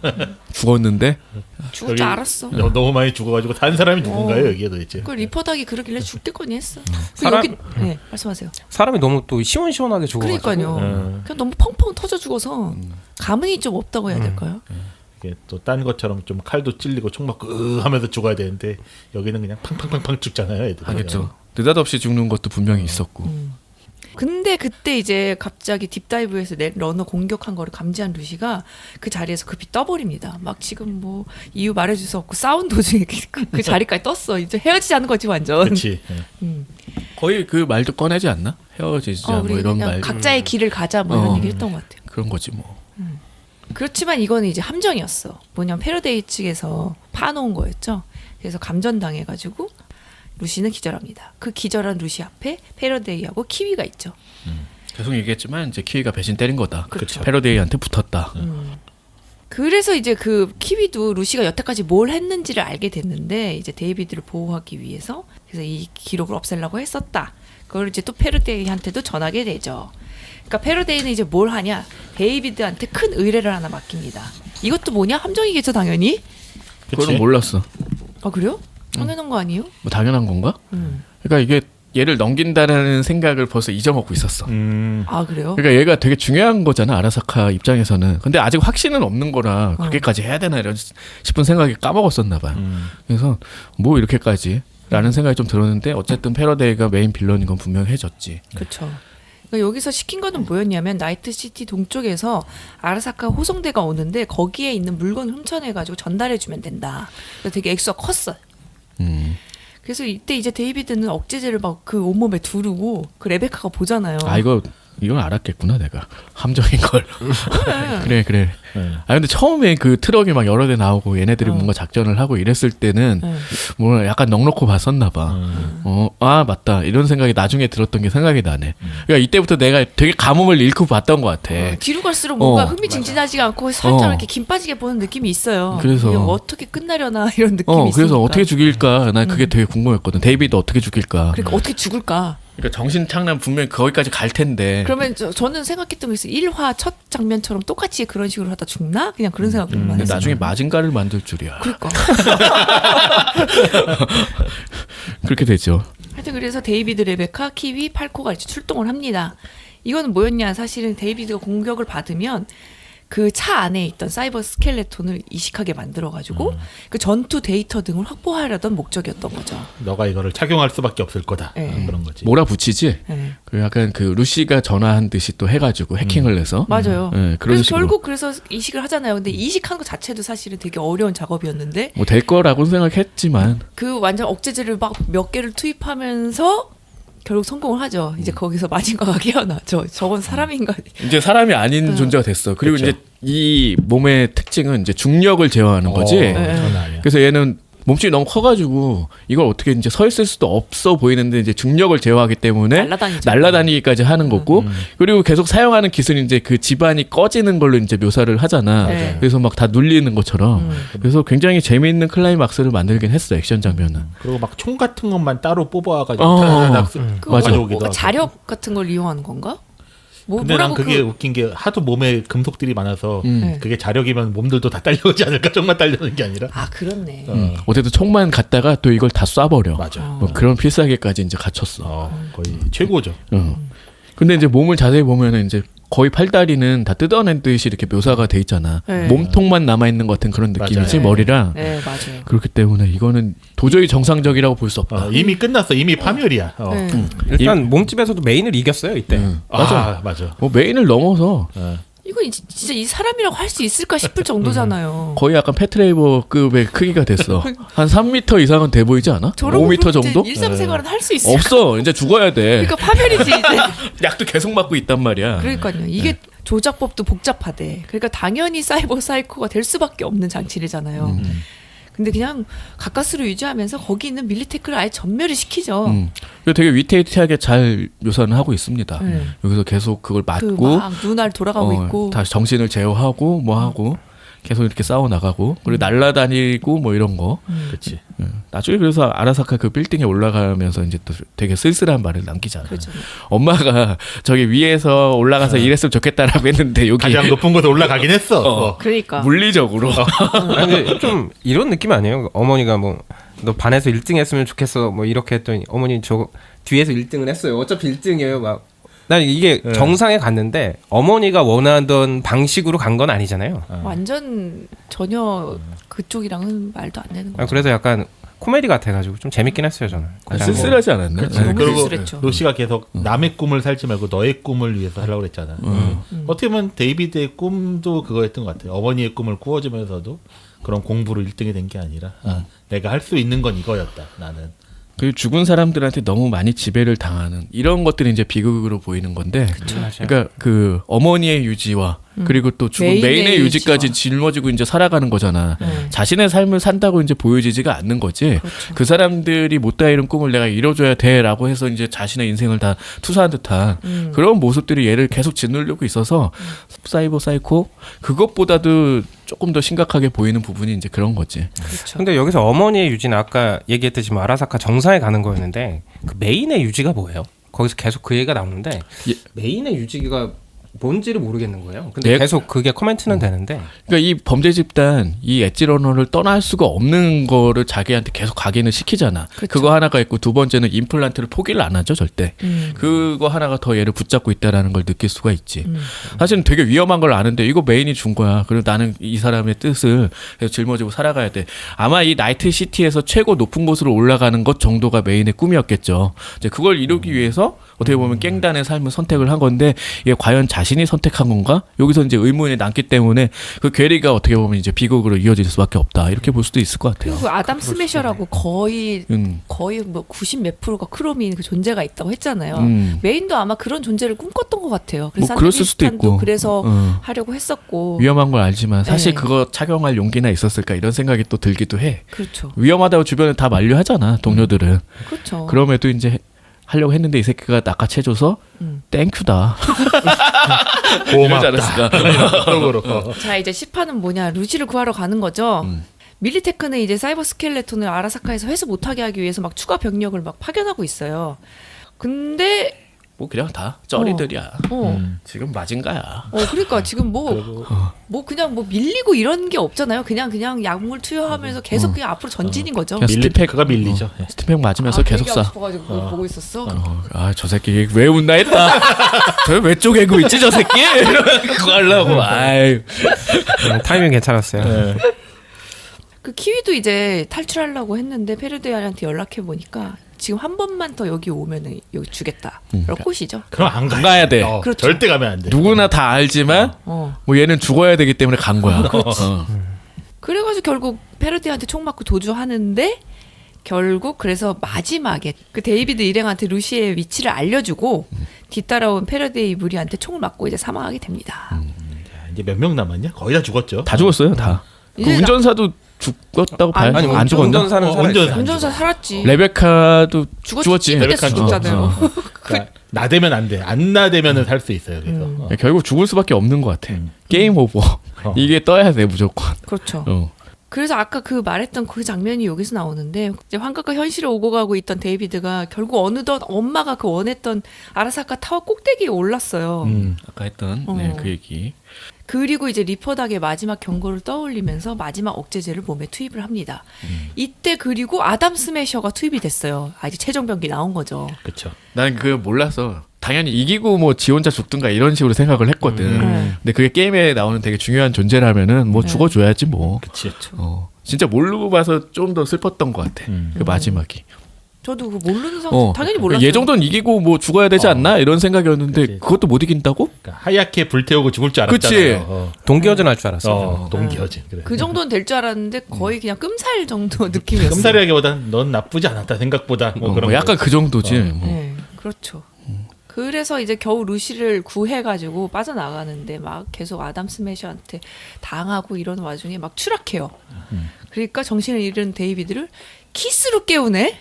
죽었는데? 죽을 여기 줄 알았어. 너무 많이 죽어가지고 산 사람이 누군가요 여기에 도대체? 그 리포닥이 그러길래 죽겠거니 했어. 그 사람- 여기 네 말씀하세요. 사람이 너무 또 시원시원하게 죽어가지고. 그러니까요. 그냥 너무 펑펑 터져 죽어서 감흥이 좀 없다고 해야 될까요? 이게 또 딴 것처럼 좀 칼도 찔리고 총 맞고 하면서 죽어야 되는데 여기는 그냥 팡팡팡팡 죽잖아요 애들. 하겠죠. 느닷없이 죽는 것도 분명히 있었고. 근데 그때 이제 갑자기 딥다이브에서 러너 공격한 거를 감지한 루시가 그 자리에서 급히 떠버립니다. 막 지금 뭐 이유 말해줄 수 없고 싸운 도중에 그 자리까지 떴어. 이제 헤어지자는 거지 완전. 그렇지. 거의 그 말도 꺼내지 않나? 헤어지자 우리 뭐 이런 그냥 말. 각자의 길을 가자 뭐 이런 어. 얘기 했던 것 같아요. 그런 거지 뭐. 그렇지만 이거는 이제 함정이었어. 뭐냐면 패러데이 측에서 파놓은 거였죠. 그래서 감전당해가지고 루시는 기절합니다. 그 기절한 루시 앞에 패러데이하고 키위가 있죠. 계속 얘기했지만 이제 키위가 배신 때린 거다. 그렇죠. 패러데이한테 붙었다. 그래서 이제 그 키위도 루시가 여태까지 뭘 했는지를 알게 됐는데 이제 데이비드를 보호하기 위해서 그래서 이 기록을 없애려고 했었다. 그걸 이제 또 패러데이한테도 전하게 되죠. 그러니까 패러데이는 이제 뭘 하냐? 데이비드한테 큰 의뢰를 하나 맡깁니다. 이것도 뭐냐? 함정이겠죠, 당연히. 그거는 몰랐어. 아 그래요? 당연한 거 아니에요? 뭐 당연한 건가? 그러니까 이게 얘를 넘긴다라는 생각을 벌써 잊어먹고 있었어. 아 그래요? 그러니까 얘가 되게 중요한 거잖아 아라사카 입장에서는. 근데 아직 확신은 없는 거라 그렇게까지 해야 되나 이런 싶은 생각이 까먹었었나 봐요. 그래서 뭐 이렇게까지라는 생각이 좀 들었는데 어쨌든 패러데이가 메인 빌런인 건 분명해졌지. 그렇죠. 그러니까 여기서 시킨 거는 뭐였냐면 나이트시티 동쪽에서 아라사카 호송대가 오는데 거기에 있는 물건을 훔쳐내가지고 전달해주면 된다. 그래서 되게 액수가 컸어요. 그래서 이때 이제 데이비드는 억제제를 막 그 온몸에 두르고 그 레베카가 보잖아요. 아 이건 알았겠구나 내가 함정인 걸. 그래. 아 근데 처음에 그 트럭이 막 여러 대 나오고 얘네들이 뭔가 작전을 하고 이랬을 때는 뭐 약간 넉넉히 봤었나 봐. 아 맞다 이런 생각이 나중에 들었던 게 생각이 나네. 그러니까 이때부터 내가 되게 가뭄을 잃고 봤던 것 같아. 뒤로 갈수록 뭔가 흥미진진하지가 않고 살짝 이렇게 김 빠지게 보는 느낌이 있어요. 그래서 이게 어떻게 끝나려나 이런 느낌이 있으니까. 그래서 어떻게 죽일까? 난 그게 되게 궁금했거든. 데이비드 어떻게 죽일까? 그러니까 어떻게 죽을까? 그러니까 정신창란 분명히 거기까지 갈 텐데. 그러면 저는 생각했던 게 있어요. 1화 첫 장면처럼 똑같이 그런 식으로 하다 죽나? 그냥 그런 생각들만 근데 했어요. 나중에 마징가를 만들 줄이야. 그러니까. 그렇게 되죠. 하여튼 그래서 데이비드, 레베카, 키위, 팔코가 이제 출동을 합니다. 이거는 뭐였냐? 사실은 데이비드가 공격을 받으면 그 차 안에 있던 사이버 스켈레톤을 이식하게 만들어가지고 그 전투 데이터 등을 확보하려던 목적이었던 거죠. 너가 이거를 착용할 수밖에 없을 거다. 네. 그런 거지. 몰아붙이지. 네. 그 약간 그 루시가 전화한 듯이 또 해가지고 해킹을 해서. 맞아요. 그런 그래서 식으로. 결국 그래서 이식을 하잖아요. 근데 이식한 것 자체도 사실은 되게 어려운 작업이었는데 뭐 될 거라고 생각했지만 그 완전 억제제를 막 몇 개를 투입하면서 결국 성공을 하죠. 이제 거기서 마징가가 깨어나죠. 저건 사람인가? 이제 사람이 아닌 존재가 됐어. 그리고 그쵸. 이제 이 몸의 특징은 이제 중력을 제어하는 거지. 장난 아니야. 그래서 얘는 몸집이 너무 커가지고 이걸 어떻게 이제 서 있을 수도 없어 보이는데 이제 중력을 제어하기 때문에 날아다니죠. 날아다니기까지 하는 거고 그리고 계속 사용하는 기술이 이제 그 집안이 꺼지는 걸로 이제 묘사를 하잖아. 네. 그래서 막 다 눌리는 것처럼. 그래서 굉장히 재미있는 클라이막스를 만들긴 했어 액션 장면은. 그리고 막 총 같은 것만 따로 뽑아가지고 그거 맞아. 뭐, 뭔가 자력 같은 걸 이용하는 건가? 근데 난 뭐라고 그게 웃긴 게 하도 몸에 금속들이 많아서 네. 그게 자력이면 몸들도 다 딸려오지 않을까? 총만 딸려오는 게 아니라. 아 그렇네. 어쨌든 총만 갖다가 또 이걸 다 쏴버려. 맞아. 뭐 그런 필살기까지 이제 갖췄어. 거의 최고죠. 근데 이제 몸을 자세히 보면은 이제 거의 팔다리는 다 뜯어낸 듯이 이렇게 묘사가 돼 있잖아. 네. 몸통만 남아 있는 것 같은 그런 느낌이지 맞아요. 머리랑. 네 맞아요. 그렇기 때문에 이거는 도저히 정상적이라고 볼 수 없다. 이미 끝났어. 이미 파멸이야. 네. 일단 몸집에서도 메인을 이겼어요 이때. 맞아. 맞아. 뭐 메인을 넘어서 이거 진짜 이 사람이라고 할 수 있을까 싶을 정도잖아요. 거의 약간 패트레이버급의 크기가 됐어. 한 3m 이상은 돼 보이지 않아? 저러고 5m 그럼 정도? 이제 일상생활은 할 수 있을까? 없어. 이제 죽어야 돼. 그러니까 파멸이지 이제. 약도 계속 맞고 있단 말이야. 그러니까요. 이게 조작법도 복잡하대. 그러니까 당연히 사이버 사이코가 될 수밖에 없는 장치래잖아요. 근데 그냥 가까스로 유지하면서 거기 있는 밀리테크를 아예 전멸을 시키죠. 그리고 되게 위태위태하게 잘 묘사는 하고 있습니다. 네. 여기서 계속 그걸 그 맞고 막 눈알 돌아가고 있고. 다시 정신을 제어하고 뭐 하고 계속 이렇게 싸워 나가고 그리고 날라다니고 뭐 이런 거. 그렇지. 나중에 그래서 아라사카 그 빌딩에 올라가면서 이제 또 되게 쓸쓸한 말을 남기잖아. 그렇죠. 엄마가 저기 위에서 올라가서 일했으면 좋겠다라고 했는데 여기 가장 높은 곳에 올라가긴 했어. 그러니까. 물리적으로 아니, 근데 좀 이런 느낌 아니에요? 어머니가 뭐 너 반에서 1등 했으면 좋겠어 뭐 이렇게 했더니 어머니 저 뒤에서 1등을 했어요. 어차피 1등이에요. 막 난 이게 정상에 갔는데 어머니가 원하던 방식으로 간 건 아니잖아요. 완전 전혀 그쪽이랑은 말도 안 되는 거죠. 그래서 약간 코미디 같아가지고 좀 재밌긴 했어요 저는. 쓸쓸하지 않았나? 그렇죠. 너무 그리고 쓸쓸했죠. 로시가 계속 남의 꿈을 살지 말고 너의 꿈을 위해서 하려고 그랬잖아. 어떻게 보면 데이비드의 꿈도 그거였던 것 같아요. 어머니의 꿈을 꾸어주면서도 그런 공부로 1등이 된 게 아니라 내가 할 수 있는 건 이거였다. 나는. 그 죽은 사람들한테 너무 많이 지배를 당하는 이런 것들이 이제 비극으로 보이는 건데, 그러니까 그 어머니의 유지와 그리고 또 죽은 메인의 유지까지 짊어지고 이제 살아가는 거잖아. 자신의 삶을 산다고 이제 보여지지가 않는 거지. 그렇죠. 그 사람들이 못다 이룬 꿈을 내가 이뤄줘야 돼라고 해서 이제 자신의 인생을 다 투사한 듯한 그런 모습들이 얘를 계속 짓누르고 있어서 사이버 사이코 그것보다도 조금 더 심각하게 보이는 부분이 이제 그런 거지. 그렇죠. 근데 여기서 어머니의 유지는 아까 얘기했듯이 뭐 아라사카 정상에 가는 거였는데 그 메인의 유지가 뭐예요? 거기서 계속 그 얘기가 나오는데 메인의 유지가 뭔지를 모르겠는 거예요. 근데 계속 그게 코멘트는 되는데. 그러니까 이 범죄 집단, 이 엣지러너를 떠날 수가 없는 거를 자기한테 계속 각인을 시키잖아. 그쵸. 그거 하나가 있고 두 번째는 임플란트를 포기를 안 하죠, 절대. 그거 하나가 더 얘를 붙잡고 있다라는 걸 느낄 수가 있지. 사실은 되게 위험한 걸 아는데 이거 메인이 준 거야. 그리고 나는 이 사람의 뜻을 계속 짊어지고 살아가야 돼. 아마 이 나이트 시티에서 최고 높은 곳으로 올라가는 것 정도가 메인의 꿈이었겠죠. 이제 그걸 이루기 위해서 어떻게 보면 깽단의 삶을 선택을 한 건데 이게 과연 자신이 선택한 건가? 여기서 이제 의문이 남기 때문에 그 괴리가 어떻게 보면 이제 비극으로 이어질 수밖에 없다. 이렇게 볼 수도 있을 것 같아요. 그리고 아담 스매셔라고 거의 뭐 90 몇 프로가 크롬인 그 존재가 있다고 했잖아요. 메인도 아마 그런 존재를 꿈꿨던 것 같아요. 그래서 뭐 그랬을 수도 있고. 그래서 하려고 했었고. 위험한 걸 알지만 사실 네. 그거 착용할 용기나 있었을까 이런 생각이 또 들기도 해. 그렇죠. 위험하다고 주변에 다 만류하잖아 동료들은. 그렇죠. 그럼에도 이제 하려고 했는데 이 새끼가 낚아채줘서 땡큐다. 고맙다. 자 이제 10화는 뭐냐 루시를 구하러 가는 거죠. 밀리테크는 이제 사이버 스켈레톤을 아라사카에서 회수 못하게 하기 위해서 막 추가 병력을 막 파견하고 있어요. 근데 뭐 그냥 다 쩌리들이야. 어. 지금 마징가야. 그러니까 지금 뭐 그냥 뭐 밀리고 이런 게 없잖아요. 그냥 약물 투여하면서 계속 그냥 앞으로 전진인 거죠. 그냥 밀리테크가 밀리죠. 스티팩 맞으면서 계속 쏴. 싶어가지고 그거 보고 있었어. 저 새끼 왜 웃나 했다. 저 왜 쪼개고 있지 저 새끼? 그거 하려고. 아이. 타이밍 괜찮았어요. 그 키위도 이제 탈출하려고 했는데 페르데안한테 연락해 보니까 지금 한 번만 더 여기 오면은 여기 주겠다. 그런 꽃이죠. 그럼 안 가야 돼. 그렇죠. 절대 가면 안 돼. 누구나 다 알지만 뭐 얘는 죽어야 되기 때문에 간 거야. 그래가지고 결국 페르데한테 총 맞고 도주하는데 결국 그래서 마지막에 그 데이비드 일행한테 루시의 위치를 알려주고 뒤따라온 패러데이 무리한테 총을 맞고 이제 사망하게 됩니다. 자, 이제 몇 명 남았냐? 거의 다 죽었죠. 다 죽었어요, 다. 그 이제 운전사도 죽었다고 봐요. 아니, 안 죽었나? 운전사는 살아있어요. 운전사 살았지. 레베카도 죽었지. 그때 레베카 죽었잖아요. 그러니까 나대면 안 돼. 안 나대면은 살 수 있어요. 그래서 결국 죽을 수밖에 없는 것 같아. 게임 오버. 이게 떠야 돼 무조건. 그렇죠. 어. 그래서 아까 그 말했던 그 장면이 여기서 나오는데 이제 환각과 현실에 오고 가고 있던 데이비드가 결국 어느덧 엄마가 그 원했던 아라사카 타워 꼭대기에 올랐어요. 아까 했던 어. 그 얘기. 그리고 이제 리퍼닥의 마지막 경고를 떠올리면서 마지막 억제제를 몸에 투입을 합니다. 이때 그리고 아담 스매셔가 투입이 됐어요. 아 이제 최종 병기 나온 거죠. 그렇죠. 나는 그거 몰라서 당연히 이기고 뭐 지 혼자 죽든가 이런 식으로 생각을 했거든. 근데 그게 게임에 나오는 되게 중요한 존재라면은 뭐 죽어줘야지 뭐. 그치. 진짜 모르고 봐서 좀 더 슬펐던 것 같아. 그 마지막이. 저도 그 모르는 상태 당연히 몰랐어요. 얘 정도는 이기고 뭐 죽어야 되지 않나 이런 생각이었는데 그치. 그것도 못 이긴다고? 그러니까 하얗게 불태우고 죽을 줄 그치. 알았잖아요. 동기어전 할 줄 알았어요. 동기어진. 그래. 그 정도는 될 줄 알았는데 거의 그냥 끔살 정도 느낌이었어요. 끔살이라기보단 넌 나쁘지 않았다 생각보다 뭐 그런 뭐 약간 거. 그 정도지. 뭐. 네, 그렇죠. 그래서 이제 겨우 루시를 구해가지고 빠져나가는데 막 계속 아담 스매셔한테 당하고 이런 와중에 막 추락해요. 그러니까 정신을 잃은 데이비드를 키스로 깨우네.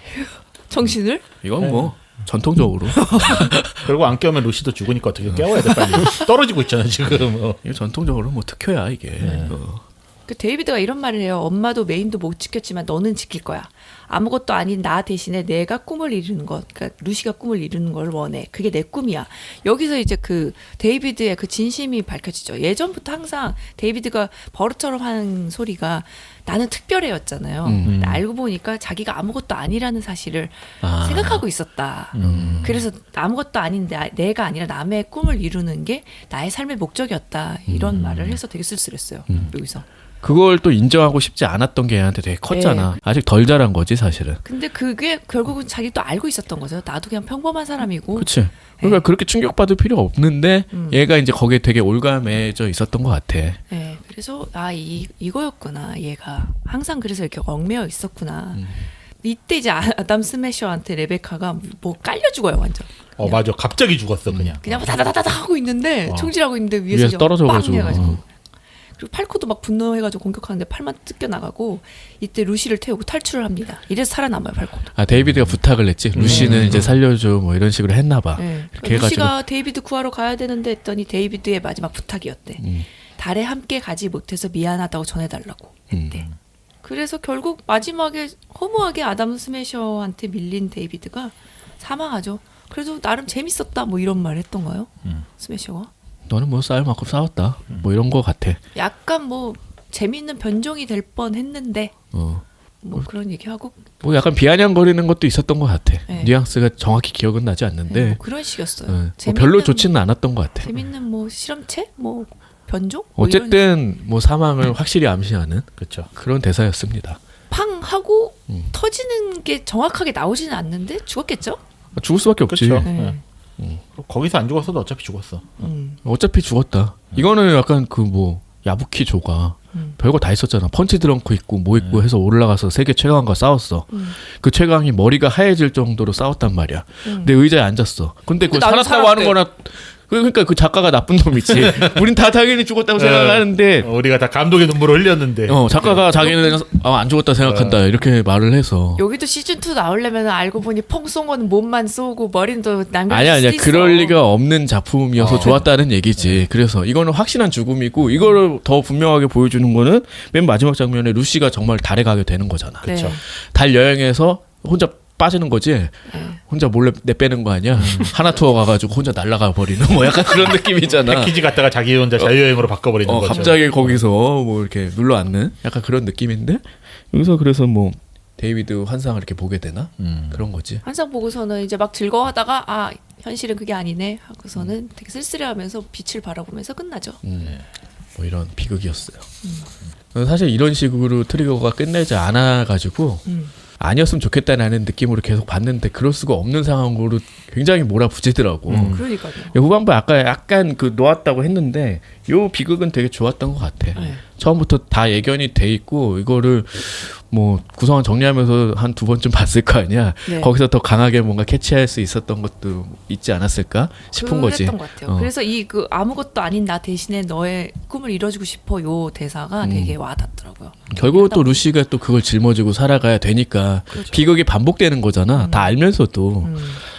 정신을. 이건 뭐 전통적으로 그리고 안 깨우면 루시도 죽으니까 어떻게 깨워야 돼 빨리. 떨어지고 있잖아 지금. 이거 전통적으로 뭐 특효야 이게. 그 데이비드가 이런 말을 해요. 엄마도 메인도 못 지켰지만 너는 지킬 거야. 아무것도 아닌 나 대신에 내가 꿈을 이루는 것, 그러니까 루시가 꿈을 이루는 걸 원해. 그게 내 꿈이야. 여기서 이제 그 데이비드의 그 진심이 밝혀지죠. 예전부터 항상 데이비드가 버릇처럼 하는 소리가 나는 특별해였잖아요. 근데 알고 보니까 자기가 아무것도 아니라는 사실을 생각하고 있었다. 그래서 아무것도 아닌데 내가 아니라 남의 꿈을 이루는 게 나의 삶의 목적이었다. 이런 말을 해서 되게 쓸쓸했어요. 여기서. 그걸 또 인정하고 싶지 않았던 게 얘한테 되게 컸잖아. 네. 아직 덜 자란 거지 사실은. 근데 그게 결국은 자기도 알고 있었던 거죠. 나도 그냥 평범한 사람이고. 그렇지. 그러니까 그렇게 충격받을 필요 없는데 얘가 이제 거기에 되게 올감해져 있었던 것 같아. 네, 그래서 이거였구나. 얘가 항상 그래서 이렇게 얽매여 있었구나. 이때 이제 아담 스매셔한테 레베카가 뭐 깔려 죽어요, 완전. 맞아. 갑자기 죽었어 그냥. 그냥 다다다다다 하고 있는데 총질하고 있는데 위에서 위에서 떨어져가지고. 빵 해가지고. 그리고 팔코도 막 분노해가지고 공격하는데 팔만 뜯겨 나가고 이때 루시를 태우고 탈출을 합니다. 이래서 살아남아요, 팔코도. 아 데이비드가 부탁을 했지. 루시는 이제 살려줘 뭐 이런 식으로 했나 봐. 네. 이렇게 해가지고. 루시가 데이비드 구하러 가야 되는데 했더니 데이비드의 마지막 부탁이었대. 달에 함께 가지 못해서 미안하다고 전해달라고 했대. 그래서 결국 마지막에 허무하게 아담 스매셔한테 밀린 데이비드가 사망하죠. 그래도 나름 재밌었다 뭐 이런 말 했던가요? 스매셔가? 너는 뭐 싸울 만큼 싸웠다. 뭐 이런 거 같아. 약간 뭐 재밌는 변종이 될 뻔했는데 어. 뭐 그런 얘기하고 뭐 약간 비아냥거리는 것도 있었던 것 같아. 네. 뉘앙스가 정확히 기억은 나지 않는데 뭐 그런 식이었어요. 뭐 재밌는, 별로 좋지는 않았던 것 같아. 재밌는 뭐 실험체, 뭐 변종, 뭐 어쨌든 뭐 사망을 확실히 암시하는 그렇죠. 그런 대사였습니다. 팡 하고 터지는 게 정확하게 나오지는 않는데 죽었겠죠? 죽을 수밖에 없지. 그렇죠. 네. 거기서 안 죽었어도 어차피 죽었어. 어차피 죽었다. 이거는 약간 그 뭐 야부키 조가 별거 다 있었잖아. 펀치 드렁크 있고 뭐 있고 해서 올라가서 세계 최강과 싸웠어. 그 최강이 머리가 하얘질 정도로 싸웠단 말이야. 근데 의자에 앉았어. 근데 그걸 나도 살았다고 하는 거나 그러니까 그 작가가 나쁜 놈이지. 우린 다 당연히 죽었다고 생각하는데 우리가 다 감독의 눈물을 흘렸는데. 작가가 자기는 안 죽었다 생각한다 이렇게 말을 해서. 여기도 시즌 2 나오려면 알고 보니 펑 쏜 거는 몸만 쏘고 머리는 또 남겨. 아니야 그럴 리가 없는 작품이어서 좋았다는 얘기지. 그래서 이거는 확실한 죽음이고 이거를 더 분명하게 보여주는 거는 맨 마지막 장면에 루시가 정말 달에 가게 되는 거잖아. 네. 그렇죠. 달 여행에서 혼자 빠지는 거지. 혼자 몰래 내빼는 거 아니야. 하나 투어 가가지고 혼자 날아가 버리는 뭐 약간 그런 느낌이잖아. 패키지 갖다가 자기 혼자 자유여행으로 바꿔버리는 거죠. 갑자기 거기서 뭐 이렇게 눌러 앉는 약간 그런 느낌인데 여기서 그래서 뭐 데이비드 환상을 이렇게 보게 되나 그런 거지. 항상 보고서는 이제 막 즐거워하다가 현실은 그게 아니네 하고서는 되게 쓸쓸해하면서 빛을 바라보면서 끝나죠. 뭐 이런 비극이었어요. 사실 이런 식으로 트리거가 끝내지 않아가지고 아니었으면 좋겠다라는 느낌으로 계속 봤는데 그럴 수가 없는 상황으로 굉장히 몰아붙이더라고. 그러니까요. 후반부에 아까 약간 그 놓았다고 했는데 요 비극은 되게 좋았던 것 같아. 네. 처음부터 다 예견이 돼 있고 이거를 뭐 구성원 정리하면서 한 두 번쯤 봤을 거 아니야. 네. 거기서 더 강하게 뭔가 캐치할 수 있었던 것도 있지 않았을까 싶은 거지. 그랬던 것 같아요. 그래서 이 그 아무것도 아닌 나 대신에 너의 꿈을 이뤄주고 싶어 요 대사가 되게 와닿더라고요. 결국은 또 루시가 또 그걸 짊어지고 살아가야 되니까 그렇죠. 비극이 반복되는 거잖아. 다 알면서도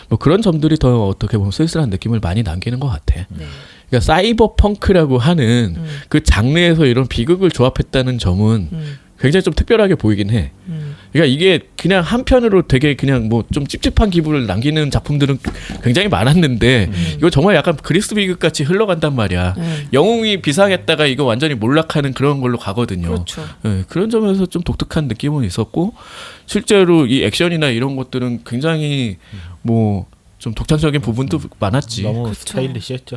뭐 그런 점들이 더 어떻게 보면 쓸쓸한 느낌을 많이 남기는 것 같아. 네. 그러니까 사이버 펑크라고 하는 그 장르에서 이런 비극을 조합했다는 점은 굉장히 좀 특별하게 보이긴 해. 그러니까 이게 그냥 한편으로 되게 그냥 뭐 좀 찝찝한 기분을 남기는 작품들은 굉장히 많았는데 이거 정말 약간 그리스 비극 같이 흘러간단 말이야. 영웅이 비상했다가 이거 완전히 몰락하는 그런 걸로 가거든요. 그렇죠. 예, 그런 점에서 좀 독특한 느낌은 있었고 실제로 이 액션이나 이런 것들은 굉장히 뭐 좀 독창적인 부분도 많았지. 너무 그렇죠. 스타일리시했죠.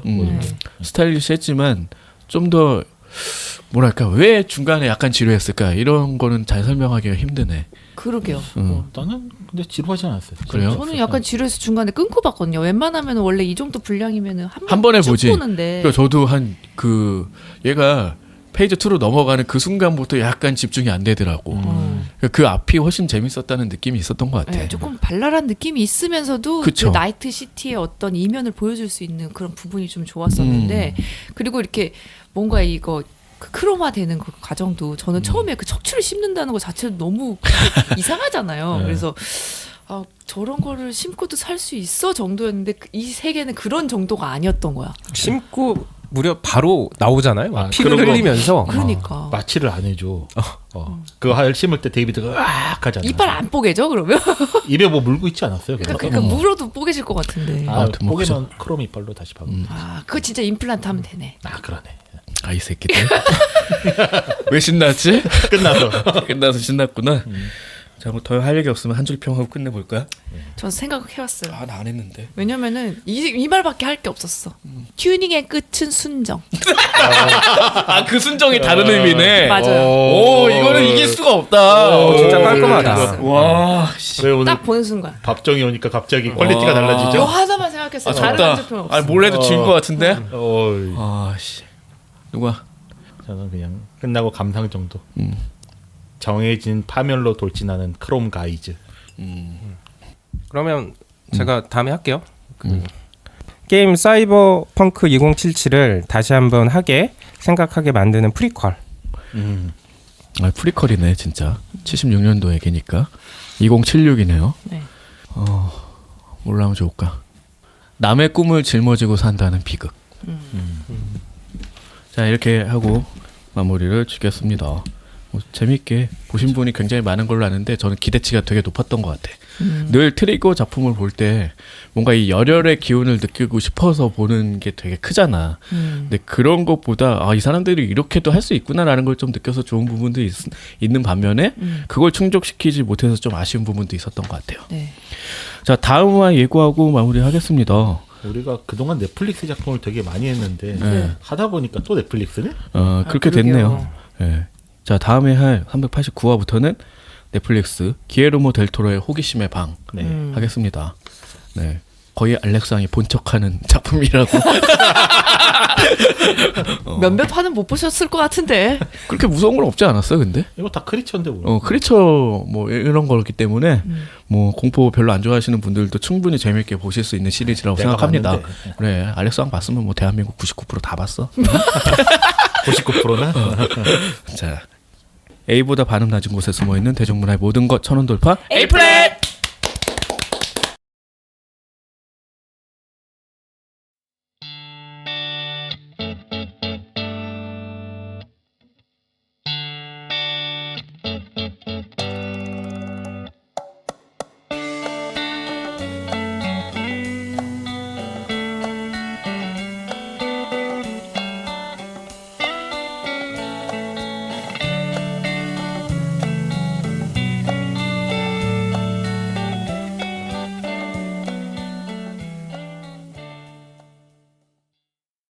스타일리시했지만 좀 더 뭐랄까 왜 중간에 약간 지루했을까 이런 거는 잘 설명하기가 힘드네. 그러게요. 나는 근데 지루하지 않았어요. 그래요? 저는 약간 지루해서 중간에 끊고 봤거든요. 웬만하면 원래 이 정도 분량이면은 한 번에 쭉 보지. 보는데. 그러니까 저도 한 그 얘가 페이지 2로 넘어가는 그 순간부터 약간 집중이 안 되더라고. 그러니까 그 앞이 훨씬 재밌었다는 느낌이 있었던 것 같아. 네, 조금 발랄한 느낌이 있으면서도 그쵸. 그 나이트 시티의 어떤 이면을 보여줄 수 있는 그런 부분이 좀 좋았었는데 그리고 이렇게 뭔가 이거 그 크로마되는 그 과정도 저는 처음에 그 척추를 씹는다는 것 자체도 너무 이상하잖아요. 네. 그래서 아, 저런 거를 심고도 살 수 있어 정도였는데 이 세계는 그런 정도가 아니었던 거야. 심고 무려 바로 나오잖아요. 막 아, 피를 그런 거. 흘리면서. 그러니까 마취를 안 해줘. 그거 할 심을 때 데이비드가 으악 하잖아. 이빨 안 뽀개져 그러면? 입에 뭐 물고 있지 않았어요? 그러니까 물어도 뽀개질 것 같은데. 아, 아무튼 뭐 뽀개면 크롬 이빨로 다시 박으면 되지. 아, 그거 진짜 임플란트 하면 되네. 아, 그러네. 아 이 새끼들 왜 신났지? 끝나서. 끝나서 신났구나. 자, 뭐 더 할 얘기 없으면 한 줄 평하고 끝내볼까요? 전 생각해왔어요. 아, 나 안 했는데. 왜냐면은 이 말밖에 할 게 없었어. 튜닝의 끝은 순정. 아, 그 순정이 다른 의미네. 맞아요. 오, 이거는 이길 수가 없다. 진짜 깔끔하다. 와, 씨. 왜 오늘 딱 보는 순간. 밥정이 오니까 갑자기 퀄리티가 와. 요 달라지죠? 하나만 생각했어요. 아, 다른 한 제품 졌다. 없어. 아, 몰래도 진 것 같은데? 어이. 아, 씨. 누가? 저는 그냥 끝나고 감상 정도. 정해진 파멸로 돌진하는 크롬 가이즈. 그러면 제가 다음에 할게요. 게임 사이버펑크 2077을 다시 한번 하게 생각하게 만드는 프리퀄. 아, 프리퀄이네, 진짜. 76년도 얘기니까. 2076이네요. 네. 뭘로 하면 좋을까? 남의 꿈을 짊어지고 산다는 비극. 자, 이렇게 하고 마무리를 짓겠습니다. 뭐 재밌게 보신 분이 굉장히 많은 걸로 아는데 저는 기대치가 되게 높았던 것 같아. 늘 트리거 작품을 볼 때 뭔가 이 열혈의 기운을 느끼고 싶어서 보는 게 되게 크잖아. 근데 그런 것보다 아, 이 사람들이 이렇게도 할 수 있구나라는 걸 좀 느껴서 좋은 부분도 있는 반면에 그걸 충족시키지 못해서 좀 아쉬운 부분도 있었던 것 같아요. 네. 자, 다음화 예고하고 마무리하겠습니다. 우리가 그동안 넷플릭스 작품을 되게 많이 했는데 네. 하다 보니까 또 넷플릭스네? 그렇게 그러게요. 됐네요. 예. 자, 다음에 할 389화부터는 넷플릭스 기에르모 델 토로의 호기심의 방 네. 하겠습니다. 네. 거의 알렉상이 본척하는 작품이라고. 몇몇 판은 못 보셨을 것 같은데. 그렇게 무서운 건 없지 않았어요, 근데? 이거 다 크리처인데 뭐. 크리처 뭐 이런 거기 때문에 뭐 공포 별로 안 좋아하시는 분들도 충분히 재밌게 보실 수 있는 시리즈라고 내가 생각합니다. 봤는데. 그래, 알렉상 봤으면 뭐 대한민국 99%다 봤어. 99%나? 자, A보다 반음 낮은 곳에 숨어 있는 대중문화의 모든 것 천원 돌파 에이플렛!